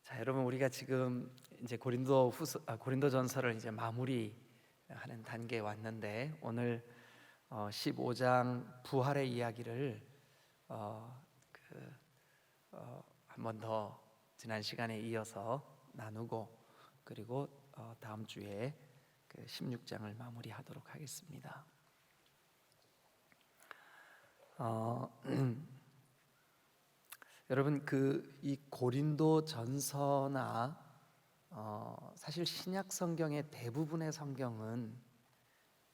자, 여러분, 우리가 지금 이제 고린도전서를 이제 마무리하는 단계에 왔는데, 오늘 15장 부활의 이야기를 한 번 더 지난 시간에 이어서 나누고, 그리고 다음 주에 그 16장을 마무리하도록 하겠습니다. 여러분, 이 고린도전서나 사실 신약 성경의 대부분의 성경은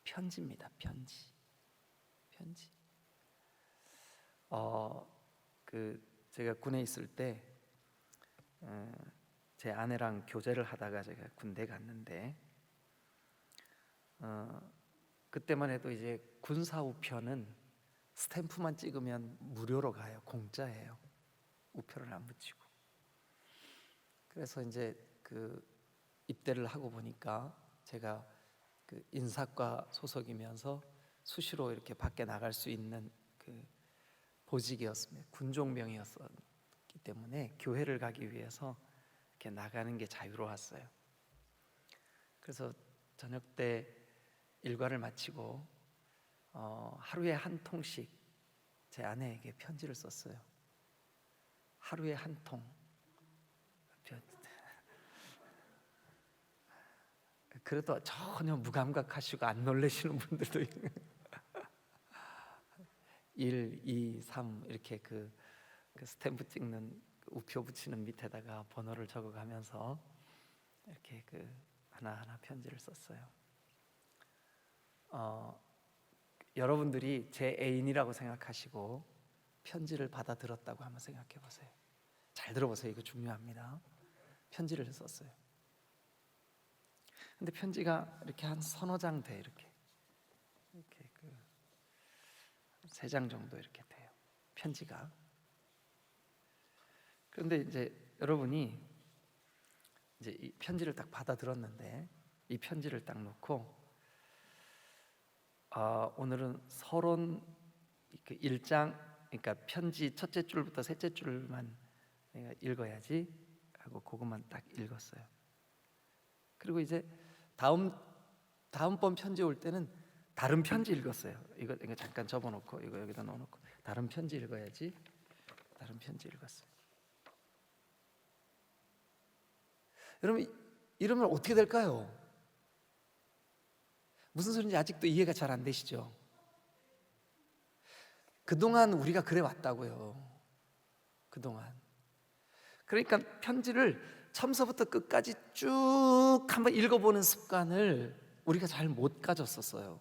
편지입니다. 편지. 제가 군에 있을 때 제 아내랑 교제를 하다가 제가 군대 갔는데, 그때만 해도 이제 군사 우편은 스탬프만 찍으면 무료로 가요. 공짜예요. 우표를 안 붙이고. 그래서 이제 입대를 하고 보니까 제가 인사과 소속이면서 수시로 이렇게 밖에 나갈 수 있는 보직이었습니다. 군종병이었기 때문에 교회를 가기 위해서 이렇게 나가는 게 자유로웠어요. 그래서 저녁 때 일과를 마치고 하루에 한 통씩 제 아내에게 편지를 썼어요. 하루에 한 통. 그래도 전혀 무감각하시고 안 놀라시는 분들도 있는 1, 2, 3 이렇게 그 스탬프 찍는 우표 붙이는 밑에다가 번호를 적어가면서 이렇게 하나하나 편지를 썼어요. 여러분들이 제 애인이라고 생각하시고 편지를 받아 들었다고 한번 생각해 보세요. 잘 들어보세요. 이거 중요합니다. 편지를 썼어요. 근데 편지가 이렇게 한 서너 장 돼. 이렇게 3장 정도 이렇게 돼요. 편지가. 그런데 이제 여러분이 이제 이 편지를 딱 받아 들었는데, 이 편지를 딱 놓고 오늘은 서론 1장, 그러니까 편지 첫째 줄부터 셋째 줄만 내가 읽어야지 하고 그것만 딱 읽었어요. 그리고 이제 다음번 편지 올 때는 다른 편지 읽었어요. 이거 잠깐 접어놓고 이거 여기다 넣어놓고 다른 편지 읽어야지. 다른 편지 읽었어요. 여러분, 이러면 어떻게 될까요? 무슨 소리인지 아직도 이해가 잘 안 되시죠? 그동안 우리가 그래 왔다고요. 그동안. 그러니까 편지를 처음서부터 끝까지 쭉 한번 읽어보는 습관을 우리가 잘 못 가졌었어요.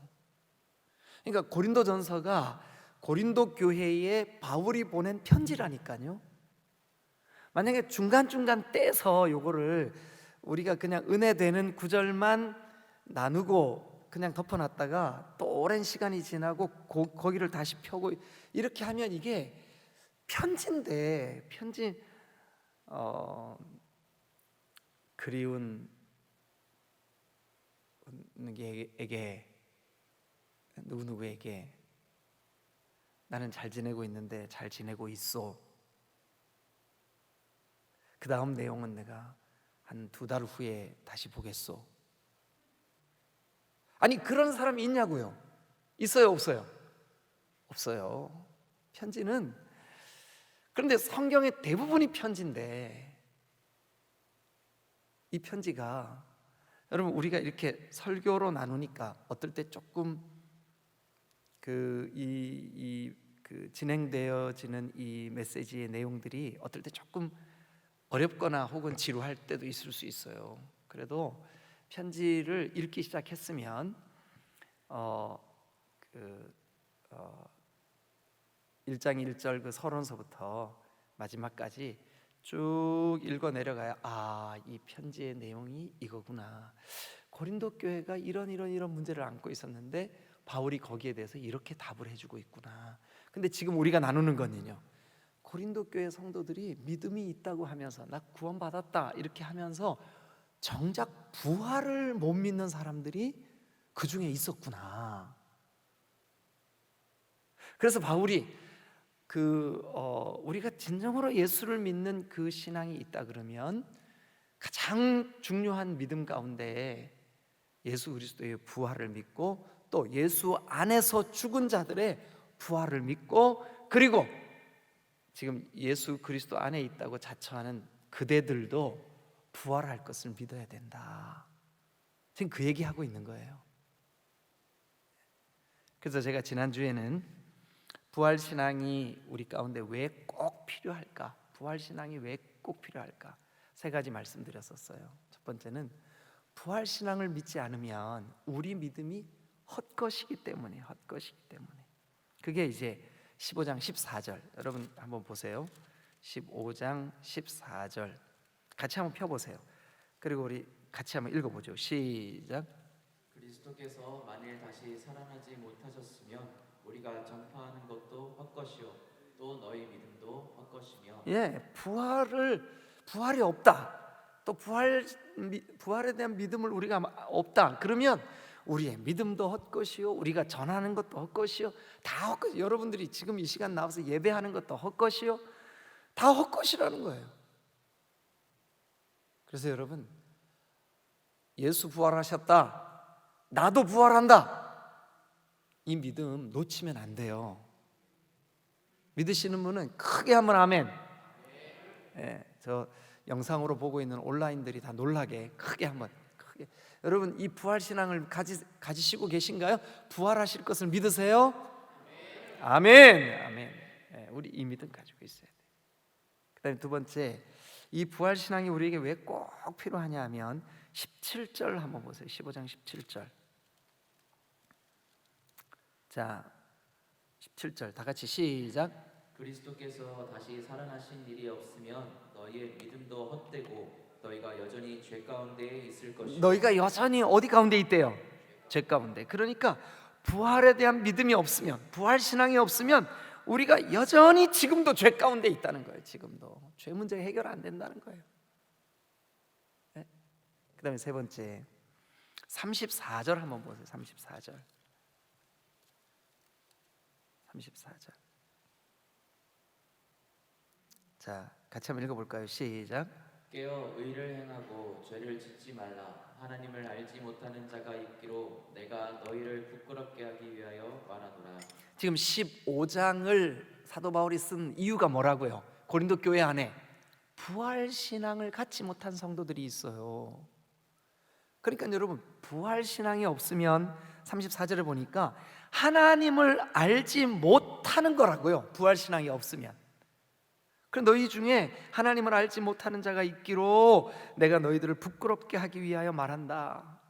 그러니까 고린도전서가 고린도 교회에 바울이 보낸 편지라니까요. 만약에 중간중간 떼서 요거를 우리가 그냥 은혜되는 구절만 나누고 그냥 덮어놨다가 또 오랜 시간이 지나고 거기를 다시 펴고 이렇게 하면 이게 편지인데, 그리운 누구에게 누구에게 나는 잘 지내고 있는데 잘 지내고 있어. 그 다음 내용은 내가 한 2달 후에 다시 보겠소. 아니, 그런 사람이 있냐고요? 있어요, 없어요? 없어요. 편지는. 그런데 성경의 대부분이 편지인데, 이 편지가 여러분, 우리가 이렇게 설교로 나누니까 어떨 때 조금 진행되어지는 이 메시지의 내용들이 어떨 때 조금 어렵거나 혹은 지루할 때도 있을 수 있어요. 그래도 편지를 읽기 시작했으면 1장 1절 서론서부터 마지막까지 쭉 읽어 내려가야 이 편지의 내용이 이거구나. 고린도 교회가 이런 문제를 안고 있었는데 바울이 거기에 대해서 이렇게 답을 해주고 있구나. 근데 지금 우리가 나누는 거는요, 고린도 교회 성도들이 믿음이 있다고 하면서 나 구원받았다 이렇게 하면서 정작 부활을 못 믿는 사람들이 그 중에 있었구나. 그래서 바울이 우리가 진정으로 예수를 믿는 그 신앙이 있다 그러면 가장 중요한 믿음 가운데 예수 그리스도의 부활을 믿고 또 예수 안에서 죽은 자들의 부활을 믿고 그리고 지금 예수 그리스도 안에 있다고 자처하는 그대들도 부활할 것을 믿어야 된다. 지금 그 얘기하고 있는 거예요. 그래서 제가 지난주에는 부활신앙이 우리 가운데 왜 꼭 필요할까? 부활신앙이 왜 꼭 필요할까? 세 가지 말씀드렸었어요. 첫 번째는 부활신앙을 믿지 않으면 우리 믿음이 헛것이기 때문에 그게 이제 15장 14절 여러분 한번 보세요. 15장 14절 같이 한번 펴보세요. 그리고 우리 같이 한번 읽어보죠. 시작. 그리스도께서 만일 다시 살아나지 못하셨으면 우리가 전파하는 것도 헛것이요 또 너희 믿음도 헛것이며. 부활이 없다. 또 부활에 대한 믿음을 우리가 없다. 그러면 우리의 믿음도 헛것이요 우리가 전하는 것도 헛것이요 다 헛것. 여러분들이 지금 이 시간 나와서 예배하는 것도 헛것이요 다 헛것이라는 거예요. 그래서 여러분 예수 부활하셨다. 나도 부활한다. 이 믿음 놓치면 안 돼요. 믿으시는 분은 크게 한번 아멘. 저 영상으로 보고 있는 온라인들이 다 놀라게 크게 한번 크게. 여러분 이 부활 신앙을 가지시고 계신가요? 부활하실 것을 믿으세요? 아멘. 아멘. 우리 이 믿음 가지고 있어야 돼. 그다음에 두 번째, 이 부활 신앙이 우리에게 왜 꼭 필요하냐 하면 17절 한번 보세요. 15장 17절. 자, 17절 다 같이 시작. 그리스도께서 다시 살아나신 일이 없으면 너희의 믿음도 헛되고 너희가 여전히 죄 가운데에 있을 것이요. 너희가 여전히 어디 가운데 있대요? 죄 가운데. 그러니까 부활에 대한 믿음이 없으면, 부활 신앙이 없으면 우리가 여전히 지금도 죄 가운데 있다는 거예요. 지금도 죄 문제 해결 안 된다는 거예요. 네? 그다음에 세 번째 34절 한번 보세요. 34절. 자, 같이 한번 읽어볼까요? 시작. 깨어 의를 행하고 죄를 짓지 말라. 하나님을 알지 못하는 자가 있기로 내가 너희를 부끄럽게 하기 위하여 말하노라. 지금 15장을 사도 바울이 쓴 이유가 뭐라고요? 고린도 교회 안에 부활 신앙을 갖지 못한 성도들이 있어요. 그러니까 여러분 부활 신앙이 없으면 34절에 보니까 하나님을 알지 못하는 거라고요. 부활 신앙이 없으면. 그럼 너희 중에 하나님을 알지 못하는 자가 있기로 내가 너희들을 부끄럽게 하기 위하여 말한다.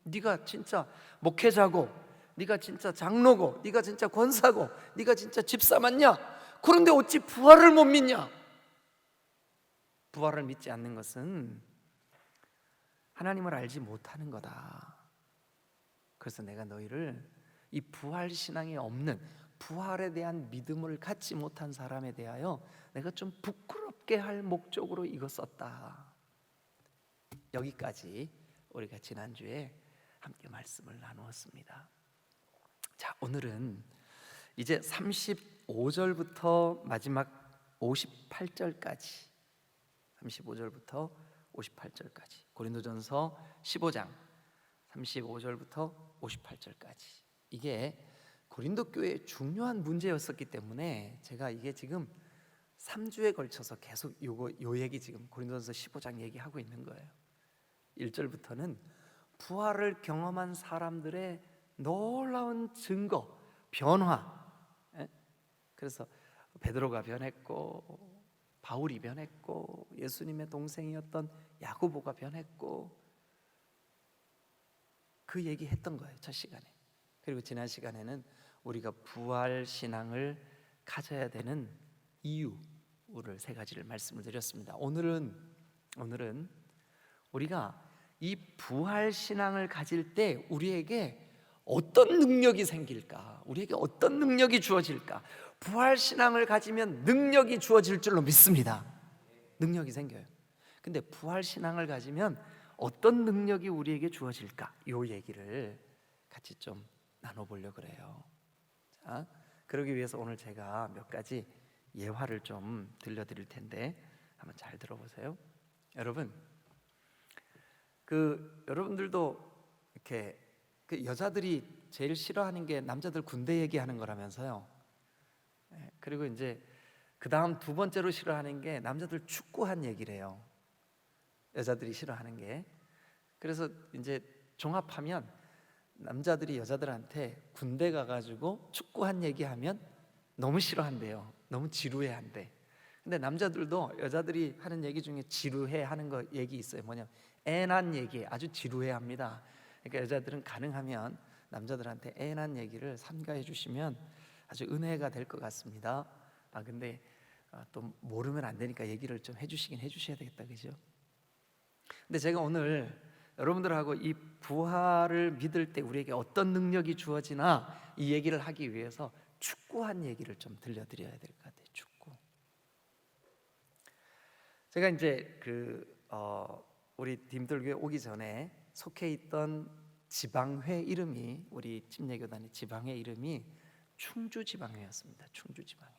네가 진짜 목회자고, 네가 진짜 장로고, 네가 진짜 권사고, 네가 진짜 집사 맞냐? 그런데 어찌 부활을 못 믿냐? 부활을 믿지 않는 것은 하나님을 알지 못하는 거다. 그래서 내가 너희를 이 부활 신앙이 없는, 부활에 대한 믿음을 갖지 못한 사람에 대하여 내가 좀 부끄럽게 할 목적으로 이거 썼다. 여기까지 우리가 지난주에 함께 말씀을 나누었습니다. 자, 오늘은 이제 35절부터 마지막 58절까지 35절부터 58절까지 고린도전서 15장 35절부터 58절까지 이게 고린도 교회의 중요한 문제였었기 때문에 제가 이게 지금 3주에 걸쳐서 계속 요 얘기 지금 고린도전서 15장 얘기하고 있는 거예요. 1절부터는 부활을 경험한 사람들의 놀라운 증거, 변화. 그래서 베드로가 변했고 바울이 변했고 예수님의 동생이었던 야고보가 변했고 그 얘기했던 거예요. 첫 시간에. 그리고 지난 시간에는 우리가 부활 신앙을 가져야 되는 이유를 세 가지를 말씀을 드렸습니다. 오늘은 우리가 이 부활 신앙을 가질 때 우리에게 어떤 능력이 생길까? 우리에게 어떤 능력이 주어질까? 부활 신앙을 가지면 능력이 주어질 줄로 믿습니다. 능력이 생겨요. 근데 부활 신앙을 가지면 어떤 능력이 우리에게 주어질까? 요 얘기를 같이 좀 나눠보려고 그래요. 자, 그러기 위해서 오늘 제가 몇 가지 예화를 좀 들려드릴 텐데 한번 잘 들어보세요. 여러분, 여러분들도 이렇게 여자들이 제일 싫어하는 게 남자들 군대 얘기하는 거라면서요. 그리고 이제 그 다음 두 번째로 싫어하는 게 남자들 축구한 얘기래요. 여자들이 싫어하는 게. 그래서 이제 종합하면 남자들이 여자들한테 군대 가가지고 축구한 얘기하면 너무 싫어한대요. 너무 지루해한대. 근데 남자들도 여자들이 하는 얘기 중에 지루해하는 거 얘기 있어요. 뭐냐면 애 낳은 얘기 아주 지루해합니다. 그러니까 여자들은 가능하면 남자들한테 애 낳은 얘기를 삼가해 주시면 아주 은혜가 될 것 같습니다. 근데 또 모르면 안 되니까 얘기를 좀 해주시긴 해주셔야 되겠다, 그죠? 근데 제가 오늘 여러분들하고 이 부활을 믿을 때 우리에게 어떤 능력이 주어지나 이 얘기를 하기 위해서 축구한 얘기를 좀 들려드려야 될 것 같아요. 축구. 제가 이제 우리 dim들교회 오기 전에 속해 있던 지방회 이름이, 우리 침례교단의 지방회 이름이 충주지방회였습니다. 충주지방회.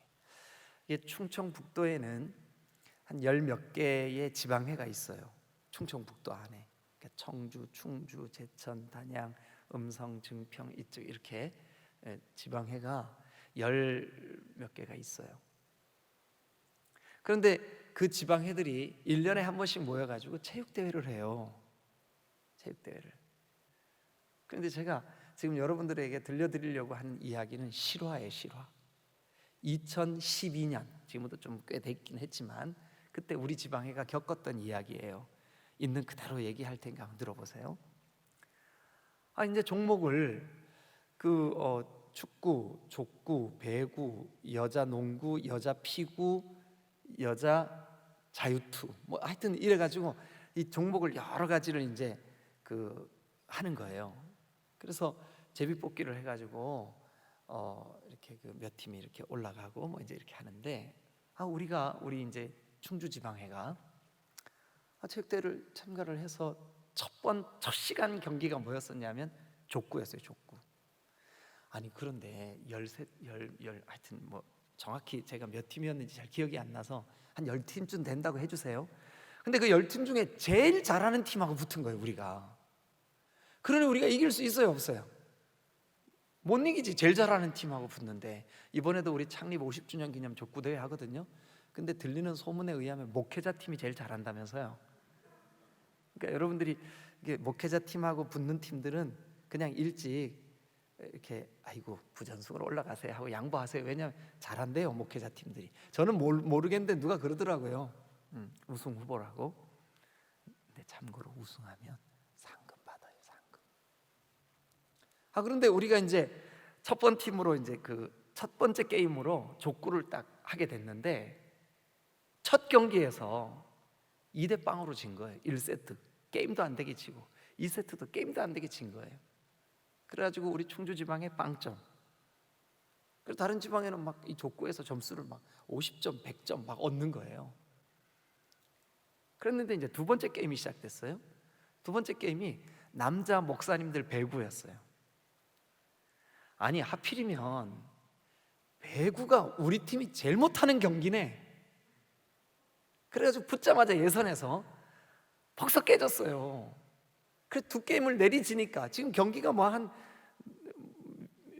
이게 충청북도에는 한 열 몇 개의 지방회가 있어요. 충청북도 안에. 그러니까 청주, 충주, 제천, 단양, 음성, 증평 이쪽 이렇게 지방회가 열 몇 개가 있어요. 그런데 그 지방회들이 1년에 한 번씩 모여가지고 체육대회를 해요. 체육대회를. 그런데 제가 지금 여러분들에게 들려드리려고 하는 이야기는 실화예요. 실화. 2012년, 지금부터 좀 꽤 됐긴 했지만 그때 우리 지방회가 겪었던 이야기예요. 있는 그대로 얘기할 테니까 한번 들어보세요. 이제 종목을 축구, 족구, 배구, 여자 농구, 여자 피구, 여자 자유투, 뭐 하여튼 이래가지고 이 종목을 여러 가지를 이제 하는 거예요. 그래서 제비뽑기를 해가지고 이렇게 몇 팀이 이렇게 올라가고 뭐 이제 이렇게 하는데 우리 이제 충주지방회가 체육대회를 참가를 해서 첫 시간 경기가 뭐였었냐면 족구였어요. 족구. 그런데 하여튼 뭐 정확히 제가 몇 팀이었는지 잘 기억이 안 나서 한 10팀쯤 된다고 해주세요. 근데 그 10팀 중에 제일 잘하는 팀하고 붙은 거예요, 우리가. 그러니 우리가 이길 수 있어요, 없어요? 못 이기지. 제일 잘하는 팀하고 붙는데 이번에도 우리 창립 50주년 기념 족구대회 하거든요. 근데 들리는 소문에 의하면 목회자 팀이 제일 잘한다면서요. 그러니까 여러분들이 이게 목회자 팀하고 붙는 팀들은 그냥 일찍 이렇게 부전승으로 올라가세요 하고 양보하세요. 왜냐하면 잘한대요, 목회자 팀들이. 저는 모르겠는데 누가 그러더라고요. 우승 후보라고. 근데 참고로 우승하면 상금 받아요, 상금. 그런데 우리가 이제 첫 번째 팀으로 이제 첫 번째 게임으로 족구를 딱 하게 됐는데 첫 경기에서 2대0으로 진 거예요. 1세트 게임도 안 되게 치고 2세트도 게임도 안 되게 진 거예요. 그래가지고 우리 충주지방에 빵점. 그리고 다른 지방에는 막 이 족구에서 점수를 막 50점, 100점 막 얻는 거예요. 그랬는데 이제 두 번째 게임이 시작됐어요. 두 번째 게임이 남자 목사님들 배구였어요. 하필이면 배구가 우리 팀이 제일 못하는 경기네. 그래가지고 붙자마자 예선에서 벌써 깨졌어요. 그래서 두 게임을 내리지니까 지금 경기가 뭐 한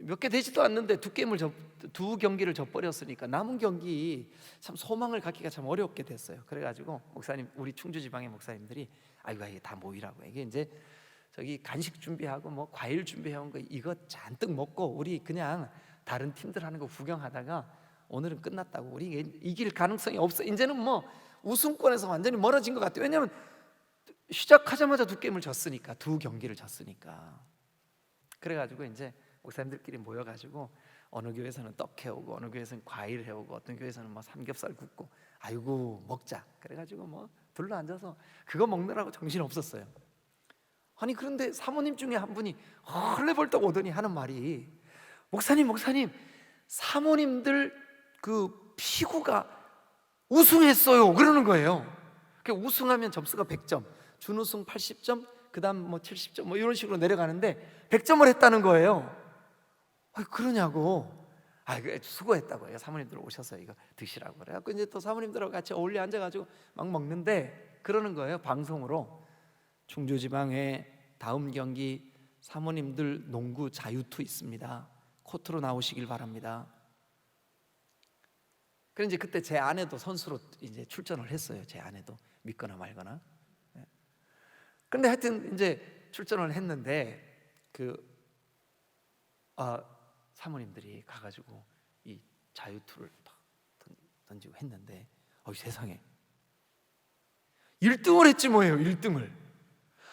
몇 개 되지도 않는데 두 경기를 져버렸으니까 남은 경기 참 소망을 갖기가 참 어렵게 됐어요. 그래가지고 목사님, 우리 충주지방의 목사님들이 이게 다 모이라고. 이게 이제 저기 간식 준비하고 뭐 과일 준비해온 거 이거 잔뜩 먹고 우리 그냥 다른 팀들 하는 거 구경하다가 오늘은 끝났다고. 우리 이길 가능성이 없어. 이제는 뭐 우승권에서 완전히 멀어진 것 같아요. 왜냐하면 시작하자마자 두 게임을 졌으니까, 두 경기를 졌으니까. 그래가지고 이제 목사님들끼리 모여가지고 어느 교회에서는 떡 해오고 어느 교회에서는 과일 해오고 어떤 교회에서는 뭐 삼겹살 굽고 먹자. 그래가지고 뭐 둘러앉아서 그거 먹느라고 정신 없었어요. 그런데 사모님 중에 한 분이 헐레벌떡 오더니 하는 말이 목사님 사모님들 피구가 우승했어요 그러는 거예요. 우승하면 점수가 100점, 준우승 80점, 그 다음 뭐 70점 뭐 이런 식으로 내려가는데 100점을 했다는 거예요. 그러냐고. 수고했다고 해요. 사모님들 오셔서 이거 드시라고. 그래갖고 이제 또 사모님들하고 같이 어울려 앉아가지고 막 먹는데 그러는 거예요. 방송으로 충주지방회 다음 경기 사모님들 농구 자유투 있습니다. 코트로 나오시길 바랍니다. 그래 이제 그때 제 아내도 선수로 이제 출전을 했어요. 제 아내도 믿거나 말거나. 그런데 하여튼 이제 출전을 했는데 사모님들이 가가지고 이 자유투를 탁 던지고 했는데 세상에 1등을 했지 뭐예요. 1등을.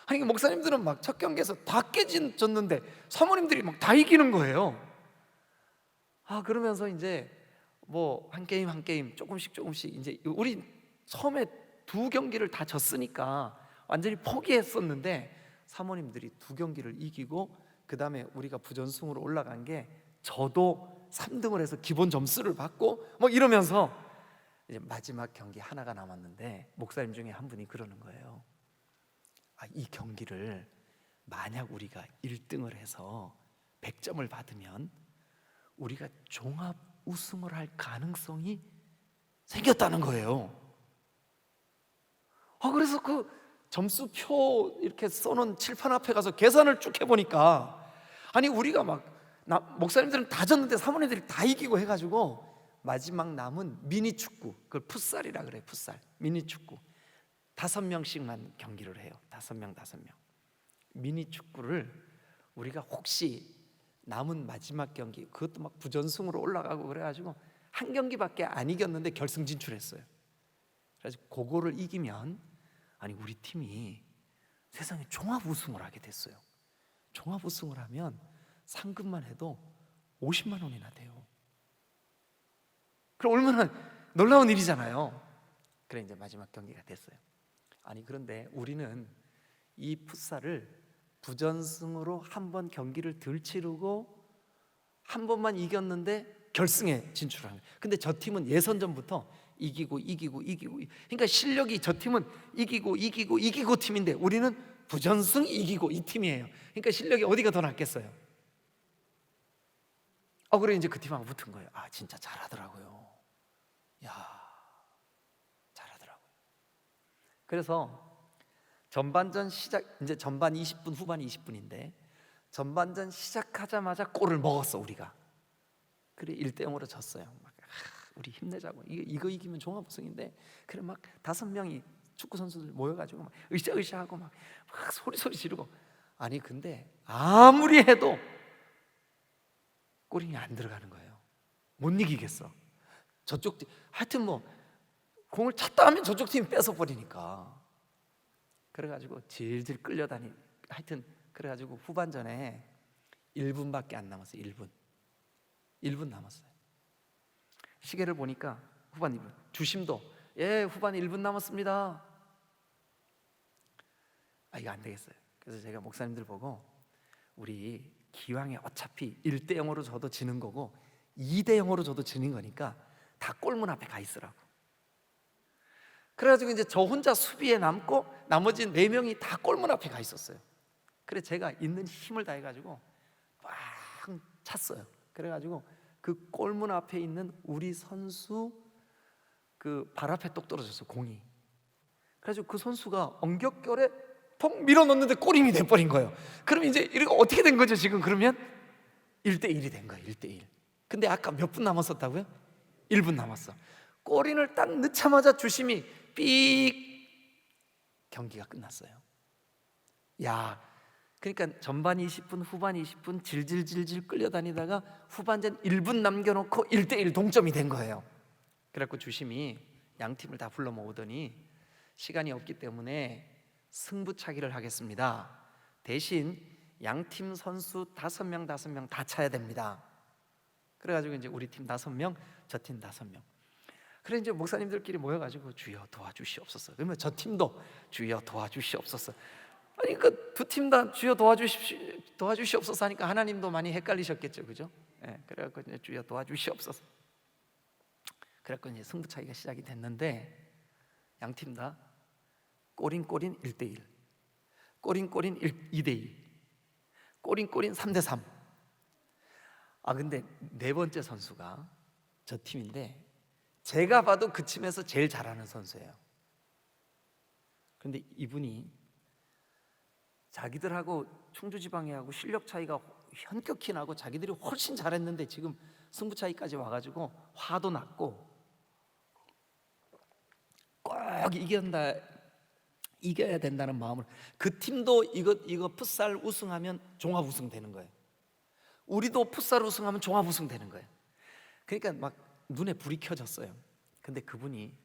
아니 목사님들은 막 첫 경기에서 다 깨졌는데 사모님들이 막 다 이기는 거예요. 그러면서 이제 뭐 한 게임 한 게임 조금씩 이제 우리 처음에 2경기를 다 졌으니까 완전히 포기했었는데 사모님들이 2경기를 이기고 그 다음에 우리가 부전승으로 올라간 게 저도 3등을 해서 기본 점수를 받고 뭐 이러면서 이제 마지막 경기 하나가 남았는데 목사님 중에 한 분이 그러는 거예요. 이 경기를 만약 우리가 1등을 해서 100점을 받으면 우리가 종합 우승을 할 가능성이 생겼다는 거예요. 그래서 그 점수표 이렇게 써놓은 칠판 앞에 가서 계산을 쭉 해보니까 아니 우리가 목사님들은 다 졌는데 사모님들이 다 이기고 해가지고 마지막 남은 미니 축구, 그걸 풋살이라 그래요. 풋살, 미니 축구 5명씩만 경기를 해요. 5명 미니 축구를 우리가 혹시 남은 마지막 경기, 그것도 막 부전승으로 올라가고 그래가지고 한 경기밖에 안 이겼는데 결승 진출했어요. 그래서 그거를 이기면 아니 우리 팀이 세상에 종합 우승을 하게 됐어요. 종합 우승을 하면 상금만 해도 50만 원이나 돼요. 그럼 얼마나 놀라운 일이잖아요. 그래 이제 마지막 경기가 됐어요. 아니 그런데 우리는 이 풋살을 부전승으로 한 번 경기를 덜 치르고 한 번만 이겼는데 결승에 진출한 거예요. 근데 저 팀은 예선전부터 이기고 그러니까 실력이 저 팀은 이기고 팀인데 우리는 부전승 이기고 이 팀이에요. 그러니까 실력이 어디가 더 낫겠어요? 그래 이제 그 팀하고 붙은 거예요. 진짜 잘하더라고요. 잘하더라고요. 그래서 전반전 시작, 이제 전반 20분, 후반 20분인데 전반전 시작하자마자 골을 먹었어 우리가. 그래 1대0으로 졌어요. 우리 힘내자고. 이거 이기면 종합 우승인데. 그래 막 5명이 축구 선수들 모여가지고 막 으쌰으쌰하고 막 소리 지르고. 아니 근데 아무리 해도 골이 안 들어가는 거예요. 못 이기겠어. 저쪽 팀 하여튼 뭐 공을 찼다 하면 저쪽 팀이 뺏어 버리니까. 그래가지고 질질 끌려다니. 하여튼 그래가지고 후반전에 1분밖에 안 남았어요. 1분 남았어요. 시계를 보니까 후반 1분. 주심도 후반 1분 남았습니다. 이거 안 되겠어요. 그래서 제가 목사님들 보고 우리 기왕에 어차피 1대0으로 져도 지는 거고 2대0으로 져도 지는 거니까 다 골문 앞에 가 있으라고. 그래가지고 이제 저 혼자 수비에 남고 나머지 4명이 다 골문 앞에 가 있었어요. 그래 제가 있는 힘을 다해가지고 막 찼어요. 그래가지고 그 골문 앞에 있는 우리 선수 그 발 앞에 똑 떨어졌어 공이. 그래가지고 그 선수가 엉겹결에 펑 밀어넣는데 골임이 돼버린 거예요. 그럼 이제 이거 어떻게 된 거죠 지금? 그러면 1대1이 된 거예요. 1대1. 근데 아까 몇 분 남았었다고요? 1분 남았어. 골인을 딱 넣자마자 주심이 삑 경기가 끝났어요. 그러니까 전반 20분, 후반 20분 질질 끌려다니다가 후반전 1분 남겨놓고 1대1 동점이 된 거예요. 그래갖고 주심이 양 팀을 다 불러 모으더니 시간이 없기 때문에 승부차기를 하겠습니다. 대신 양 팀 선수 5명 다 차야 됩니다. 그래가지고 이제 우리 팀 5명, 저 팀 5명. 그래 이제 목사님들끼리 모여가지고 주여 도와주시옵소서. 그러면 저 팀도 주여 도와주시옵소서. 아니 그 두 팀 다 주여 도와주시옵소서 하니까 하나님도 많이 헷갈리셨겠죠, 그죠? 그래갖고 이제 주여 도와주시옵소서. 그래갖고 이제 승부차기가 시작이 됐는데 양 팀 다 골인 1대1, 골인 2대2, 골인 3대3. 근데 4번째 선수가 저 팀인데 제가 봐도 그 팀에서 제일 잘하는 선수예요. 근데 이분이 자기들하고 충주지방이하고 실력 차이가 현격히 나고 자기들이 훨씬 잘했는데 지금 승부 차이까지 와가지고 화도 났고 꼭 이겨야 된다는 마음을, 그 팀도 이거 풋살 우승하면 종합 우승 되는 거예요. 우리도 풋살 우승하면 종합 우승 되는 거예요. 그러니까 막 눈에 불이 켜졌어요. 근데 그분이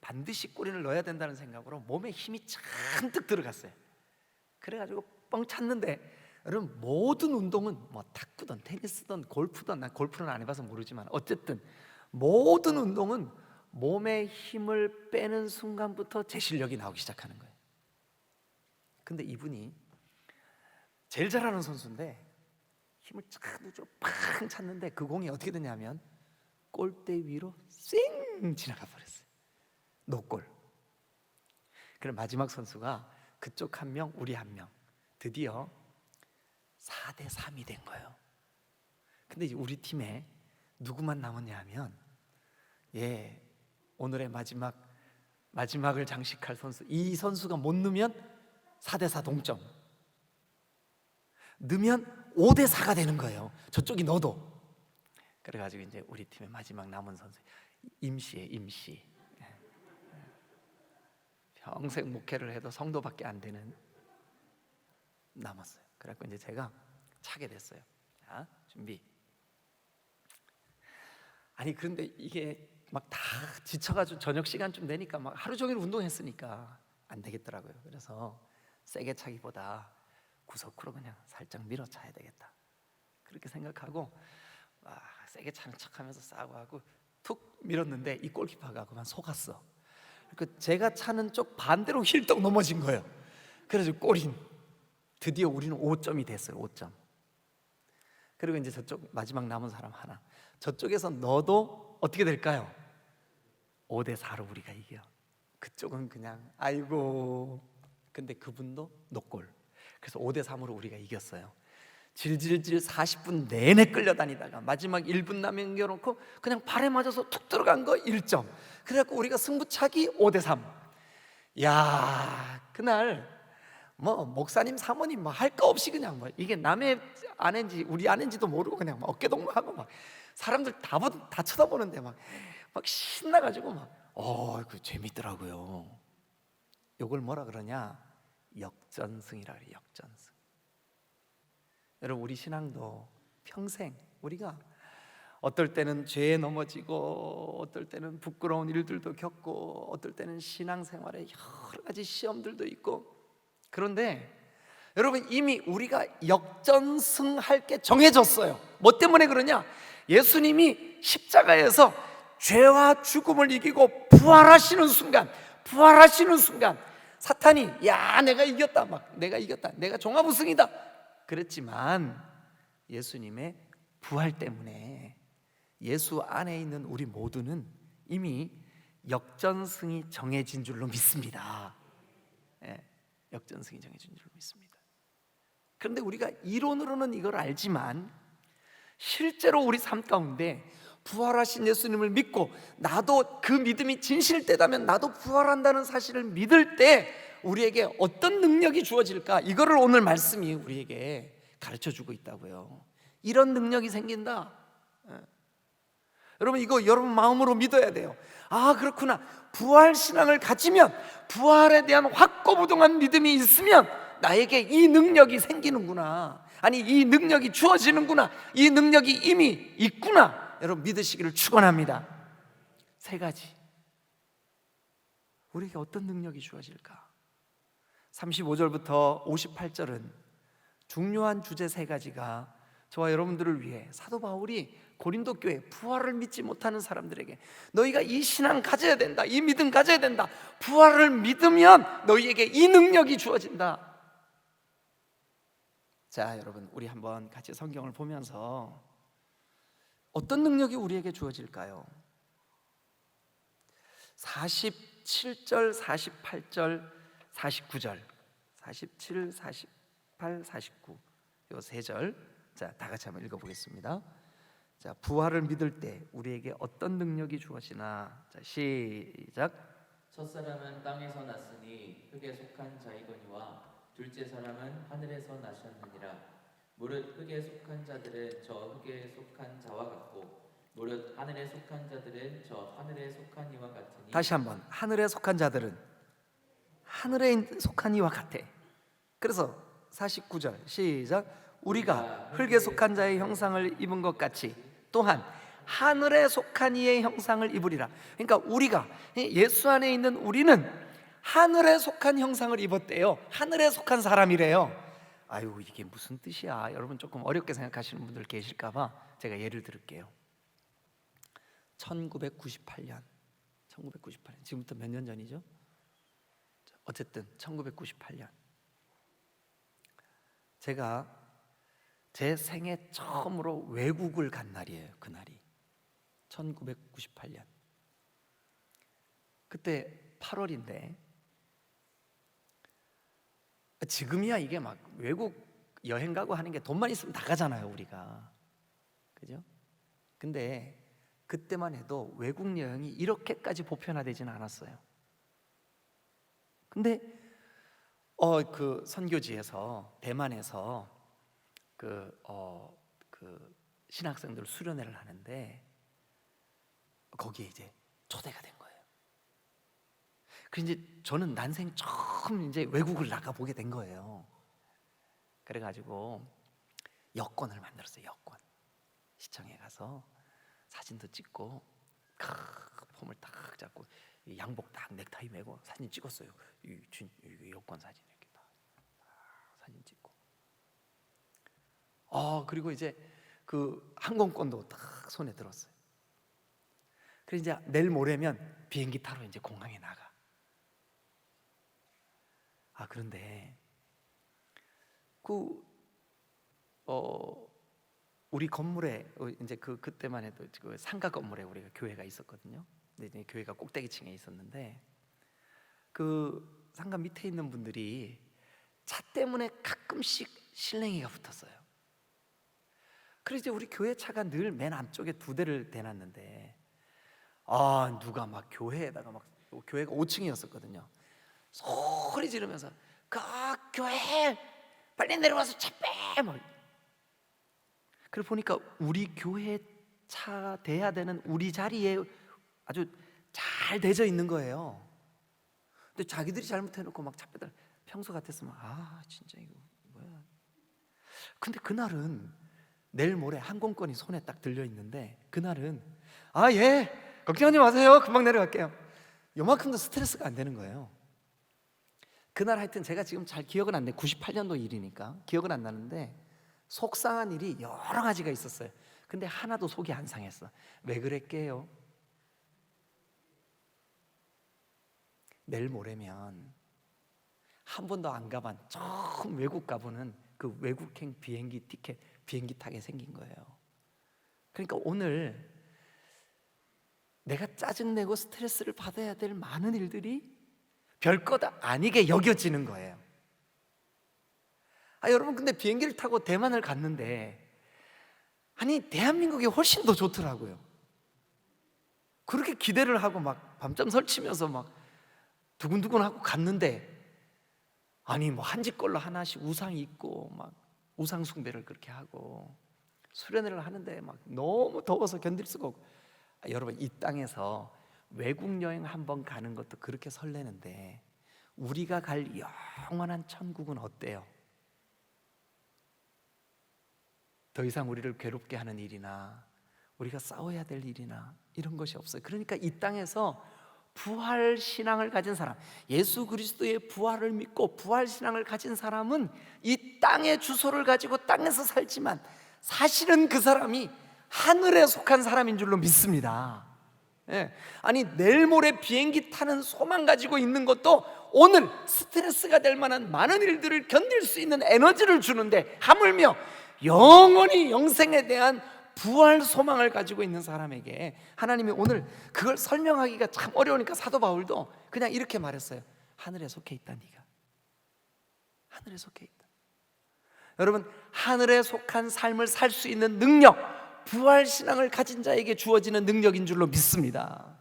반드시 골인을 넣어야 된다는 생각으로 몸에 힘이 잔뜩 들어갔어요. 그래가지고 뻥 찼는데, 여러분 모든 운동은 뭐 탁구든 테니스든 골프든, 난 골프는 안 해봐서 모르지만 어쨌든 모든 운동은 몸에 힘을 빼는 순간부터 제 실력이 나오기 시작하는 거예요. 근데 이분이 제일 잘하는 선수인데 힘을 팍 찼는데 그 공이 어떻게 되냐면 골대 위로 쌩 지나가 버렸어요. 노골. 그럼 마지막 선수가 그쪽 한 명, 우리 한 명, 드디어 4대 3이 된 거예요. 근데 이제 우리 팀에 누구만 남았냐 하면, 오늘의 마지막을 장식할 선수, 이 선수가 못 넣으면 4대 4 동점, 넣으면 5대 4가 되는 거예요. 저쪽이 넣어도. 그래가지고 이제 우리 팀의 마지막 남은 선수 임시예요. 임시. 평생 목회를 해도 성도밖에 안 되는 남았어요. 그래갖고 이제 제가 차게 됐어요. 자, 준비. 아니 그런데 이게 막 다 지쳐가지고 저녁 시간쯤 되니까 막 하루 종일 운동했으니까 안 되겠더라고요. 그래서 세게 차기보다 구석으로 그냥 살짝 밀어 차야 되겠다, 그렇게 생각하고 세게 차는 척하면서 싸고 하고 툭 밀었는데 이 골키퍼가 그만 속았어. 그 제가 차는 쪽 반대로 힐떡 넘어진 거예요. 그래서 골인. 드디어 우리는 5점이 됐어요. 5점. 그리고 이제 저쪽 마지막 남은 사람 하나, 저쪽에서 넣어도 어떻게 될까요? 5대 4로 우리가 이겨. 그쪽은 그냥 아이고. 근데 그분도 노골. 그래서 5대 3으로 우리가 이겼어요. 질질질 40분 내내 끌려다니다가 마지막 1분 남겨놓고 그냥 발에 맞아서 툭 들어간 거 1점. 그래갖고 우리가 승부차기 5대 3. 야, 그날 뭐 목사님 사모님 뭐 할 거 없이 그냥 뭐 이게 남의 아내인지 우리 아내인지도 모르고 그냥 막 어깨동무하고 막 사람들 다 쳐다보는데 막 신나가지고 그 재밌더라고요. 이걸 뭐라 그러냐? 역전승이라 그래요. 역전승. 여러분 우리 신앙도 평생 우리가 어떨 때는 죄에 넘어지고 어떨 때는 부끄러운 일들도 겪고 어떨 때는 신앙생활에 여러 가지 시험들도 있고, 그런데 여러분 이미 우리가 역전승할 게 정해졌어요. 뭐 때문에 그러냐? 예수님이 십자가에서 죄와 죽음을 이기고 부활하시는 순간 사탄이 야 내가 이겼다, 내가 종합우승이다 그랬지만 예수님의 부활 때문에 예수 안에 있는 우리 모두는 이미 역전승이 정해진 줄로 믿습니다. 역전승이 정해진 줄로 믿습니다. 그런데 우리가 이론으로는 이걸 알지만 실제로 우리 삶 가운데 부활하신 예수님을 믿고 나도 그 믿음이 진실되다면 나도 부활한다는 사실을 믿을 때 우리에게 어떤 능력이 주어질까? 이거를 오늘 말씀이 우리에게 가르쳐주고 있다고요. 이런 능력이 생긴다. 여러분 이거 여러분 마음으로 믿어야 돼요. 아 그렇구나. 부활 신앙을 가지면, 부활에 대한 확고부동한 믿음이 있으면 나에게 이 능력이 생기는구나. 아니 이 능력이 주어지는구나. 이 능력이 이미 있구나. 여러분 믿으시기를 축원합니다. 3가지. 우리에게 어떤 능력이 주어질까? 35절부터 58절은 중요한 주제 3가지가 저와 여러분들을 위해 사도 바울이 고린도 교회 부활을 믿지 못하는 사람들에게 너희가 이 신앙 가져야 된다, 이 믿음 가져야 된다, 부활을 믿으면 너희에게 이 능력이 주어진다. 자 여러분 우리 한번 같이 성경을 보면서 어떤 능력이 우리에게 주어질까요? 47절, 48절, 49절 47, 48, 49 이 3절 자 다 같이 한번 읽어보겠습니다. 자 부활을 믿을 때 우리에게 어떤 능력이 주어지나. 자 시작. 첫사람은 땅에서 났으니 흙에 속한 자이거니와 둘째 사람은 하늘에서 나셨느니라. 무릇 흙에 속한 자들은 저 흙에 속한 자와 같고 무릇 하늘에 속한 자들은 저 하늘에 속한 이와 같으니. 다시 한번, 하늘에 속한 자들은 하늘에 속한 이와 같아. 그래서 49절 시작. 우리가 흙에 속한 자의 형상을 입은 것 같이 또한 하늘에 속한 이의 형상을 입으리라. 그러니까 우리가, 예수 안에 있는 우리는 하늘에 속한 형상을 입었대요. 하늘에 속한 사람이래요. 아유, 이게 무슨 뜻이야? 여러분 조금 어렵게 생각하시는 분들 계실까 봐 제가 예를 들을게요. 1998년 지금부터 몇 년 전이죠? 어쨌든 1998년 제가 제 생애 처음으로 외국을 간 날이에요. 그날이 1998년. 그때 8월인데 지금이야 이게 막 외국 여행 가고 하는 게 돈만 있으면 다 가잖아요, 우리가. 그죠? 근데 그때만 해도 외국 여행이 이렇게까지 보편화되지는 않았어요. 근데 그 선교지에서 대만에서 그 신학생들 수련회를 하는데 거기에 이제 초대가 된 거예요. 그래서 이제 저는 난생 처음 이제 외국을 나가 보게 된 거예요. 그래가지고 여권을 만들었어요. 여권. 시청에 가서 사진도 찍고 폼을 딱 잡고 양복 딱 넥타이 메고 사진 찍었어요. 이 여권 사진 이렇게 딱 사진 찍고. 그리고 이제 그 항공권도 딱 손에 들었어요. 그래서 이제 내일 모레면 비행기 타러 이제 공항에 나가. 그런데 우리 건물에 이제 그때만 해도 그 상가 건물에 우리가 교회가 있었거든요. 근데 이제 교회가 꼭대기층에 있었는데 그 상가 밑에 있는 분들이 차 때문에 가끔씩 실랭이가 붙었어요. 그래서 이제 우리 교회 차가 늘 맨 앞쪽에 2대를 대놨는데 누가 막 교회에다가 막 교회가 5층이었었거든요. 소리 지르면서 교회 빨리 내려와서 차 빼! 막. 그래 보니까 우리 교회 차 대야 되는 우리 자리에 아주 잘 대져 있는 거예요. 근데 자기들이 잘못해놓고 막 차 빼달. 평소 같았으면 진짜 이거 뭐야. 근데 그날은 내일 모레 항공권이 손에 딱 들려 있는데 그날은 예, 걱정하지 마세요. 금방 내려갈게요. 요만큼도 스트레스가 안 되는 거예요. 그날 하여튼 제가 지금 잘 기억은 안 나요. 98년도 일이니까 기억은 안 나는데 속상한 일이 여러 가지가 있었어요. 근데 하나도 속이 안 상했어. 왜 그랬게요? 내일 모레면 한 번도 안 가본 처음 외국 가보는 그 외국행 비행기 티켓, 비행기 타게 생긴 거예요. 그러니까 오늘 내가 짜증내고 스트레스를 받아야 될 많은 일들이 별것 아니게 여겨지는 거예요. 여러분 근데 비행기를 타고 대만을 갔는데 대한민국이 훨씬 더 좋더라고요. 그렇게 기대를 하고 막 밤잠 설치면서 막 두근두근하고 갔는데 뭐 한지 걸로 하나씩 우상이 있고 막 우상 숭배를 그렇게 하고 수련회를 하는데 막 너무 더워서 견딜 수가 없고. 여러분 이 땅에서 외국 여행 한번 가는 것도 그렇게 설레는데 우리가 갈 영원한 천국은 어때요? 더 이상 우리를 괴롭게 하는 일이나 우리가 싸워야 될 일이나 이런 것이 없어요. 그러니까 이 땅에서 부활 신앙을 가진 사람, 예수 그리스도의 부활을 믿고 부활 신앙을 가진 사람은 이 땅의 주소를 가지고 땅에서 살지만 사실은 그 사람이 하늘에 속한 사람인 줄로 믿습니다. 내일 모레 비행기 타는 소망 가지고 있는 것도 오늘 스트레스가 될 만한 많은 일들을 견딜 수 있는 에너지를 주는데 하물며 영원히 영생에 대한 부활 소망을 가지고 있는 사람에게 하나님이 오늘 그걸 설명하기가 참 어려우니까 사도 바울도 그냥 이렇게 말했어요. 하늘에 속해 있다. 네가 하늘에 속해 있다. 여러분 하늘에 속한 삶을 살 수 있는 능력, 부활 신앙을 가진 자에게 주어지는 능력인 줄로 믿습니다.